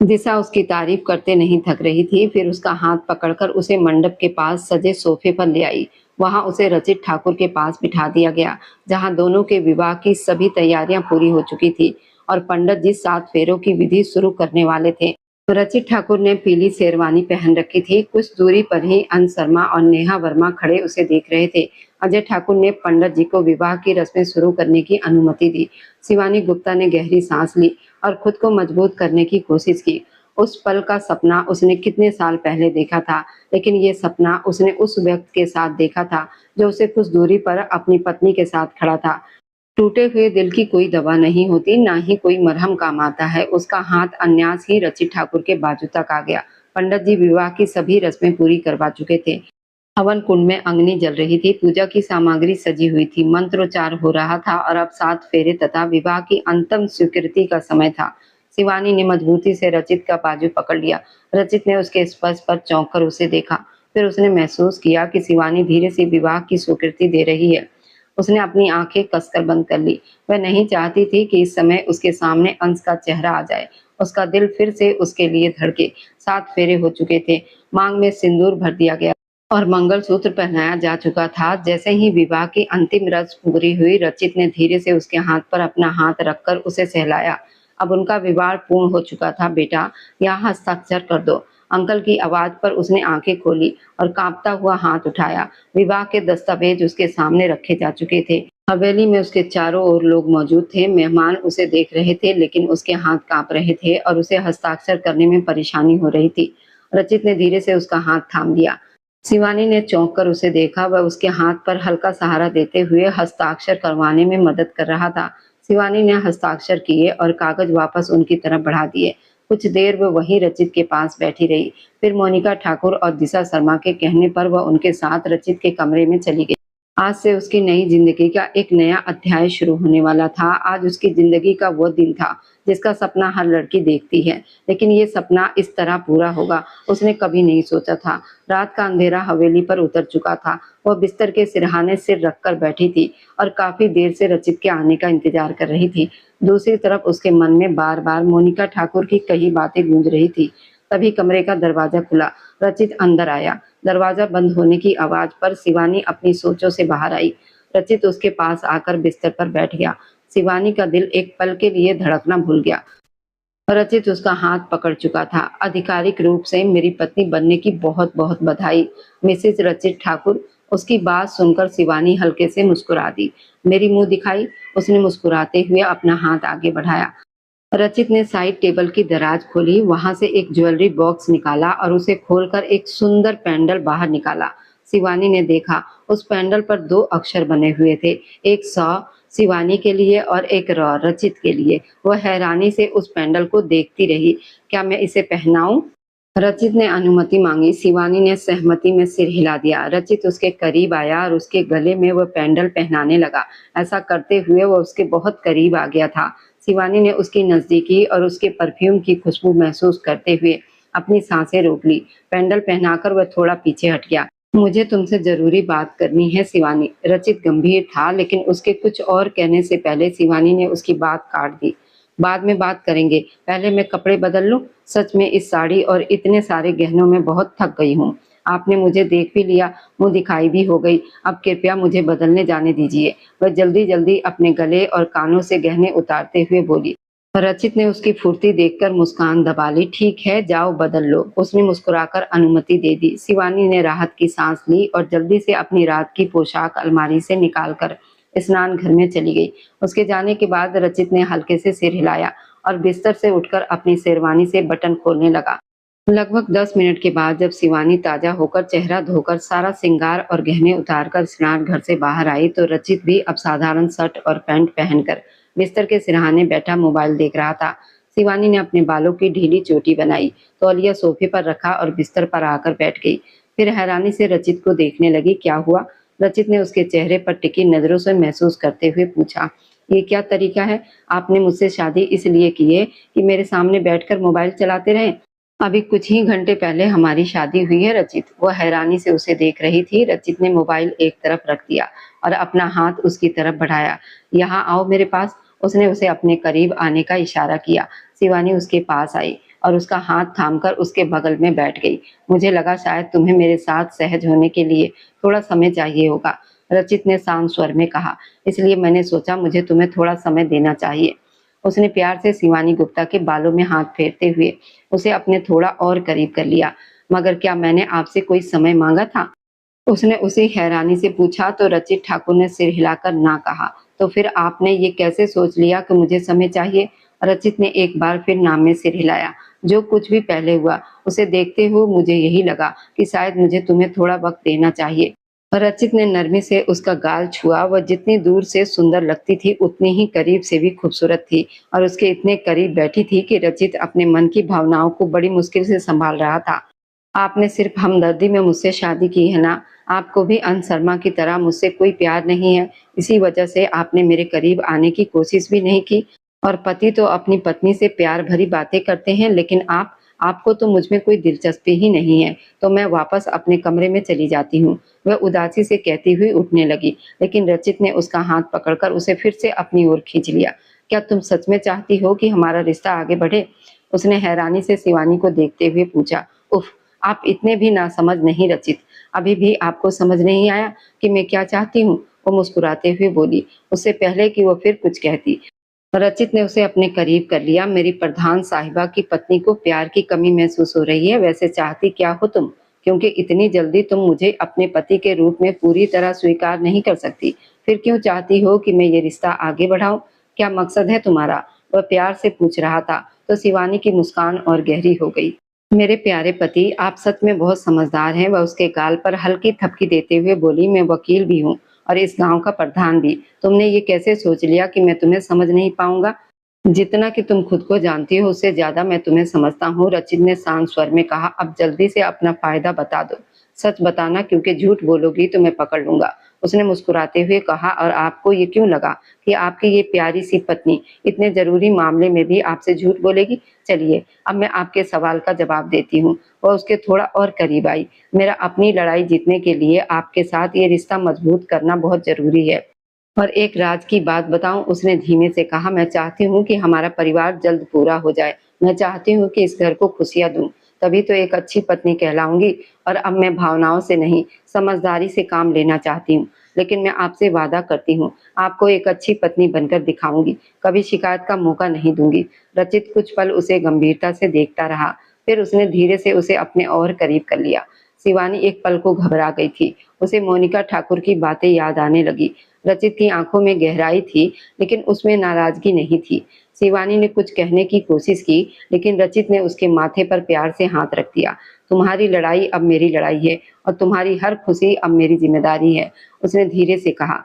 दिशा उसकी तारीफ करते नहीं थक रही थी। फिर उसका हाथ पकड़कर उसे मंडप के पास सजे सोफे पर ले आई। वहां उसे रचित ठाकुर के पास बिठा दिया गया, जहां दोनों के विवाह की सभी तैयारियां पूरी हो चुकी थी और पंडित जी 7 फेरों की विधि शुरू करने वाले थे। रचित ठाकुर ने पीली शेरवानी पहन रखी थी। कुछ दूरी पर ही अंश शर्मा और नेहा वर्मा खड़े उसे देख रहे थे। अजय ठाकुर ने पंडित जी को विवाह की रस्में शुरू करने की अनुमति दी। शिवानी गुप्ता ने गहरी सांस ली और खुद को मजबूत करने की कोशिश की। उस पल का सपना उसने कितने साल पहले देखा था, लेकिन ये सपना उसने उस व्यक्ति के साथ देखा था जो उसे कुछ दूरी पर अपनी पत्नी के साथ खड़ा था। टूटे हुए दिल की कोई दवा नहीं होती, ना ही कोई मरहम काम आता है। उसका हाथ अन्यास ही रचित ठाकुर के बाजू तक आ गया। पंडित जी विवाह की सभी रस्में पूरी करवा चुके थे। हवन कुंड में अग्नि जल रही थी। पूजा की सामग्री सजी हुई थी। मंत्रोच्चार हो रहा था और अब 7 फेरे तथा विवाह की अंतिम स्वीकृति का समय था। शिवानी ने मजबूती से रचित का बाजू पकड़ लिया। रचित ने उसके स्पर्श पर चौंक कर उसे देखा। फिर उसने महसूस किया कि शिवानी धीरे से विवाह की स्वीकृति दे रही है। उसने अपनी आंखें कसकर बंद कर ली। वह नहीं चाहती थी कि इस समय उसके सामने अंश का चेहरा आ जाए। उसका दिल फिर से उसके लिए धड़के। 7 फेरे हो चुके थे। मांग में सिंदूर भर दिया गया और मंगलसूत्र पहनाया जा चुका था। जैसे ही विवाह की अंतिम रस्म पूरी हुई, रचित ने धीरे से उसके हाथ पर अपना हाथ रखकर उसे सहलाया। अब उनका विवाह पूर्ण हो चुका था। बेटा, यहाँ हस्ताक्षर कर दो। अंकल की आवाज पर उसने आंखें खोली और कांपता हुआ हाथ उठाया। विवाह के दस्तावेज उसके सामने रखे जा चुके थे। हवेली में उसके चारों ओर लोग मौजूद थे। मेहमान उसे देख रहे थे, लेकिन उसके हाथ कांप रहे थे और उसे हस्ताक्षर करने में परेशानी हो रही थी। रचित ने धीरे से उसका हाथ थाम लिया। शिवानी ने चौंक कर उसे देखा। वह उसके हाथ पर हल्का सहारा देते हुए हस्ताक्षर करवाने में मदद कर रहा था। शिवानी ने हस्ताक्षर किए और कागज वापस उनकी तरफ बढ़ा दिए। कुछ देर वह वहीं रचित के पास बैठी रही। फिर मोनिका ठाकुर और दिशा शर्मा के कहने पर वह उनके साथ रचित के कमरे में चली गई। आज से उसकी नई जिंदगी का एक नया अध्याय शुरू होने वाला था। आज उसकी जिंदगी का वो दिन था जिसका सपना हर लड़की देखती है, लेकिन ये सपना इस तरह पूरा होगा उसने कभी नहीं सोचा था। रात का अंधेरा हवेली पर उतर चुका था। वह बिस्तर के सिरहाने सिर रखकर बैठी थी और काफी देर से रचित के आने का इंतजार कर रही थी। दूसरी तरफ उसके मन में बार बार मोनिका ठाकुर की कई बातें गूंज रही थी। तभी कमरे का दरवाजा खुला। रचित अंदर आया। दरवाजा बंद होने की आवाज पर शिवानी अपनी सोचों से बाहर आई। रचित उसके पास आकर बिस्तर पर बैठ गया। शिवानी का दिल एक पल के लिए धड़कना भूल गया। रचित उसका हाथ पकड़ चुका था। आधिकारिक रूप से मेरी पत्नी बनने की बहुत बहुत बधाई, मिसेज रचित ठाकुर। उसकी बात सुनकर शिवानी हल्के से मुस्कुरा दी। मेरी मुंह दिखाई। उसने मुस्कुराते हुए अपना हाथ आगे बढ़ाया। रचित ने साइड टेबल की दराज खोली, वहां से एक ज्वेलरी बॉक्स निकाला और उसे खोलकर एक सुंदर पेंडल बाहर निकाला। शिवानी ने देखा, उस पेंडल पर दो अक्षर बने हुए थे, एक सौ शिवानी के लिए और एक र रचित के लिए। वह हैरानी से उस पेंडल को देखती रही। क्या मैं इसे पहनाऊं? रचित ने अनुमति मांगी। शिवानी ने सहमति में सिर हिला दिया। रचित उसके करीब आया और उसके गले में वह पेंडल पहनाने लगा। ऐसा करते हुए वह उसके बहुत करीब आ गया था। शिवानी ने उसकी नजदीकी और उसके परफ्यूम की खुशबू महसूस करते हुए अपनी सांसें रोक ली। पेंडल पहनाकर वह थोड़ा पीछे हट गया। मुझे तुमसे जरूरी बात करनी है शिवानी। रचित गंभीर था, लेकिन उसके कुछ और कहने से पहले शिवानी ने उसकी बात काट दी। बाद में बात करेंगे, पहले मैं कपड़े बदल लूं। सच में इस साड़ी और इतने सारे गहनों में बहुत थक गई हूँ। आपने मुझे देख भी लिया, मुंह दिखाई भी हो गई। अब कृपया मुझे बदलने जाने दीजिए। वह जल्दी जल्दी अपने गले और कानों से गहने उतारते हुए बोली। रचित ने उसकी फुर्ती देखकर मुस्कान दबा ली। ठीक है, जाओ बदल लो। उसने मुस्कुराकर अनुमति दे दी। शिवानी ने राहत की सांस ली और जल्दी से अपनी रात की पोशाक अलमारी से निकालकर स्नान घर में चली गई। उसके जाने के बाद रचित ने हल्के से सिर हिलाया और बिस्तर से उठकर अपनी शेरवानी से बटन खोलने लगा। लगभग 10 मिनट के बाद जब शिवानी ताजा होकर चेहरा धोकर सारा श्रृंगार और गहने उतारकर स्नान घर से बाहर आई तो रचित भी अब साधारण शर्ट और पैंट पहनकर बिस्तर के सिरहाने बैठा मोबाइल देख रहा था। शिवानी ने अपने बालों की ढीली चोटी बनाई, तौलिया सोफे पर रखा और बिस्तर पर आकर बैठ गई। फिर हैरानी से रचित को देखने लगी। क्या हुआ? रचित ने उसके चेहरे पर टिकी नजरों से महसूस करते हुए पूछा। ये क्या तरीका है? आपने मुझसे शादी इसलिए की है कि मेरे सामने बैठकर मोबाइल चलाते रहे? अभी कुछ ही घंटे पहले हमारी शादी हुई है रचित। वह हैरानी से उसे देख रही थी। रचित ने मोबाइल एक तरफ रख दिया और अपना हाथ उसकी तरफ बढ़ाया। यहाँ आओ मेरे पास। उसने उसे अपने करीब आने का इशारा किया। शिवानी उसके पास आई और उसका हाथ थामकर उसके बगल में बैठ गई। मुझे लगा शायद तुम्हें मेरे साथ सहज होने के लिए थोड़ा समय चाहिए होगा, रचित ने शांत स्वर में कहा। इसलिए मैंने सोचा मुझे तुम्हें थोड़ा समय देना चाहिए। उसने प्यार से शिवानी गुप्ता के बालों में हाथ फेरते हुए उसे अपने थोड़ा और करीब कर लिया। मगर क्या मैंने आपसे कोई समय मांगा था? उसने उसी हैरानी से पूछा तो रचित ठाकुर ने सिर हिलाकर ना कहा। तो फिर आपने ये कैसे सोच लिया कि मुझे समय चाहिए? रचित ने एक बार फिर नाम में सिर हिलाया। जो कुछ भी पहले हुआ उसे देखते हुए मुझे यही लगा कि शायद मुझे तुम्हें थोड़ा वक्त देना चाहिए। रचित ने नरमी से उसका गाल छुआ। वह जितनी दूर से सुंदर लगती थी उतनी ही करीब से भी खूबसूरत थी और उसके इतने करीब बैठी थी कि रचित अपने मन की भावनाओं को बड़ी मुश्किल से संभाल रहा था। आपने सिर्फ हमदर्दी में मुझसे शादी की है ना? आपको भी अंश शर्मा की तरह मुझसे कोई प्यार नहीं है। इसी वजह से आपने मेरे करीब आने की कोशिश भी नहीं की। और पति तो अपनी पत्नी से प्यार भरी बातें करते हैं, लेकिन आपको तो मुझ में कोई दिलचस्पी ही नहीं है। तो मैं वापस अपने कमरे में चली जाती हूँ। वह उदासी से कहती हुई उठने लगी, लेकिन रचित ने उसका हाथ पकड़कर उसे फिर से अपनी ओर खींच लिया। क्या तुम सच में चाहती हो कि हमारा रिश्ता आगे बढ़े? उसने हैरानी से शिवानी को देखते हुए पूछा। उफ, आप इतने भी नासमझ नहीं रचित। अभी भी आपको समझ नहीं आया कि मैं क्या चाहती हूँ? वो मुस्कुराते हुए बोली, उससे पहले कि वो फिर कुछ कहती। रचित ने उसे अपने करीब कर लिया। मेरी प्रधान साहिबा की पत्नी को प्यार की कमी महसूस हो रही है। वैसे चाहती क्या हो तुम? क्योंकि इतनी जल्दी तुम मुझे अपने पति के रूप में पूरी तरह स्वीकार नहीं कर सकती। फिर क्यों चाहती हो कि मैं ये रिश्ता आगे बढ़ाऊं? क्या मकसद है तुम्हारा? वह प्यार से पूछ रहा था तो शिवानी की मुस्कान और गहरी हो गई। मेरे प्यारे पति, आप सच में बहुत समझदार हैं। वह उसके गाल पर हल्की थपकी देते हुए बोली। मैं वकील भी हूँ और इस गांव का प्रधान भी। तुमने ये कैसे सोच लिया कि मैं तुम्हें समझ नहीं पाऊंगा? जितना कि तुम खुद को जानती हो उससे ज्यादा मैं तुम्हें समझता हूँ, रचित ने शांत स्वर में कहा। अब जल्दी से अपना फायदा बता दो। सच बताना, क्योंकि झूठ बोलोगी तो मैं पकड़ लूँगा। उसने मुस्कुराते हुए कहा, और आपको ये क्यों लगा कि आपकी ये प्यारी सी पत्नी इतने ज़रूरी मामले में भी आपसे झूठ बोलेगी? चलिए, अब मैं आपके सवाल का जवाब देती हूँ। वह उसके थोड़ा और करीब आई। मेरा अपनी लड़ाई जीतने के लिए आपके साथ ये रिश्ता मजबूत करना बहुत ज़रूरी है। और एक राज की बात बताऊं, उसने धीमे से कहा, मैं चाहती हूँ कि हमारा परिवार जल्द पूरा हो जाए। मैं चाहती हूँ कि इस घर को खुशियां दूं, तभी तो एक अच्छी पत्नी कहलाऊंगी। और अब मैं भावनाओं से नहीं, समझदारी से काम लेना चाहती हूँ। लेकिन मैं आपसे वादा करती हूँ, आपको एक अच्छी पत्नी बनकर दिखाऊंगी। कभी शिकायत का मौका नहीं दूंगी। रचित कुछ पल उसे गंभीरता से देखता रहा, फिर उसने धीरे से उसे अपने और करीब कर लिया। शिवानी एक पल को घबरा गई थी। उसे मोनिका ठाकुर की बातें याद आने लगी। रचित की आंखों में गहराई थी, लेकिन उसमें नाराजगी नहीं थी। शिवानी ने कुछ कहने की कोशिश की, लेकिन रचित ने उसके माथे पर प्यार से हाथ रख दिया। तुम्हारी लड़ाई अब मेरी लड़ाई है, और तुम्हारी हर खुशी अब मेरी जिम्मेदारी है, उसने धीरे से कहा।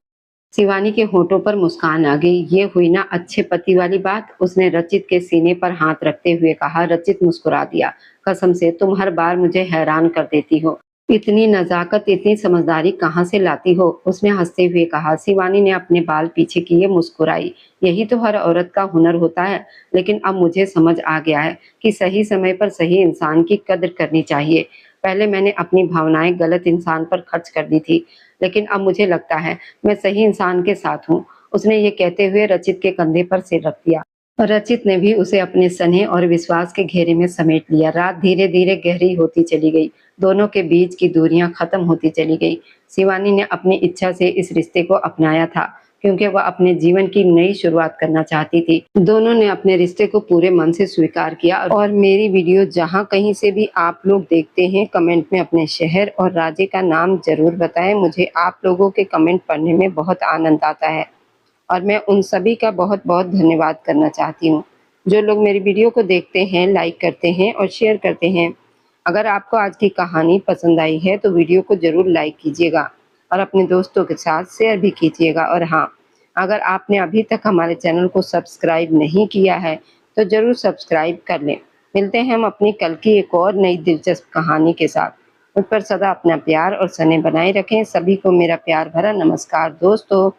शिवानी के होठों पर मुस्कान आ गई। ये हुई ना अच्छे पति वाली बात, उसने रचित के सीने पर हाथ रखते हुए कहा। रचित मुस्कुरा दिया। कसम से तुम हर बार मुझे हैरान कर देती हो। इतनी नजाकत, इतनी समझदारी कहाँ से लाती हो? उसने हंसते हुए कहा। शिवानी ने अपने बाल पीछे किए, मुस्कुराई। यही तो हर औरत का हुनर होता है। लेकिन अब मुझे समझ आ गया है कि सही समय पर सही इंसान की कद्र करनी चाहिए। पहले मैंने अपनी भावनाएं गलत इंसान पर खर्च कर दी थी, लेकिन अब मुझे लगता है मैं सही इंसान के साथ हूँ। उसने ये कहते हुए रचित के कंधे पर सिर रख दिया, और रचित ने भी उसे अपने स्नेह और विश्वास के घेरे में समेट लिया। रात धीरे धीरे गहरी होती चली गई। दोनों के बीच की दूरियां खत्म होती चली गई। शिवानी ने अपनी इच्छा से इस रिश्ते को अपनाया था, क्योंकि वह अपने जीवन की नई शुरुआत करना चाहती थी। दोनों ने अपने रिश्ते को पूरे मन से स्वीकार किया। और मेरी वीडियो जहां कहीं से भी आप लोग देखते हैं, कमेंट में अपने शहर और राज्य का नाम जरूर बताएं। मुझे आप लोगों के कमेंट पढ़ने में बहुत आनंद आता है, और मैं उन सभी का बहुत बहुत धन्यवाद करना चाहती हूँ जो लोग मेरी वीडियो को देखते हैं, लाइक करते हैं और शेयर करते हैं। अगर आपको आज की कहानी पसंद आई है तो वीडियो को ज़रूर लाइक कीजिएगा, और अपने दोस्तों के साथ शेयर भी कीजिएगा। और हाँ, अगर आपने अभी तक हमारे चैनल को सब्सक्राइब नहीं किया है तो ज़रूर सब्सक्राइब कर लें। मिलते हैं हम अपनी कल की एक और नई दिलचस्प कहानी के साथ। मुझ पर सदा अपना प्यार और स्नेह बनाए रखें। सभी को मेरा प्यार भरा नमस्कार। दोस्तों,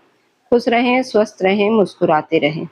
खुश रहें, स्वस्थ रहें, मुस्कुराते रहें।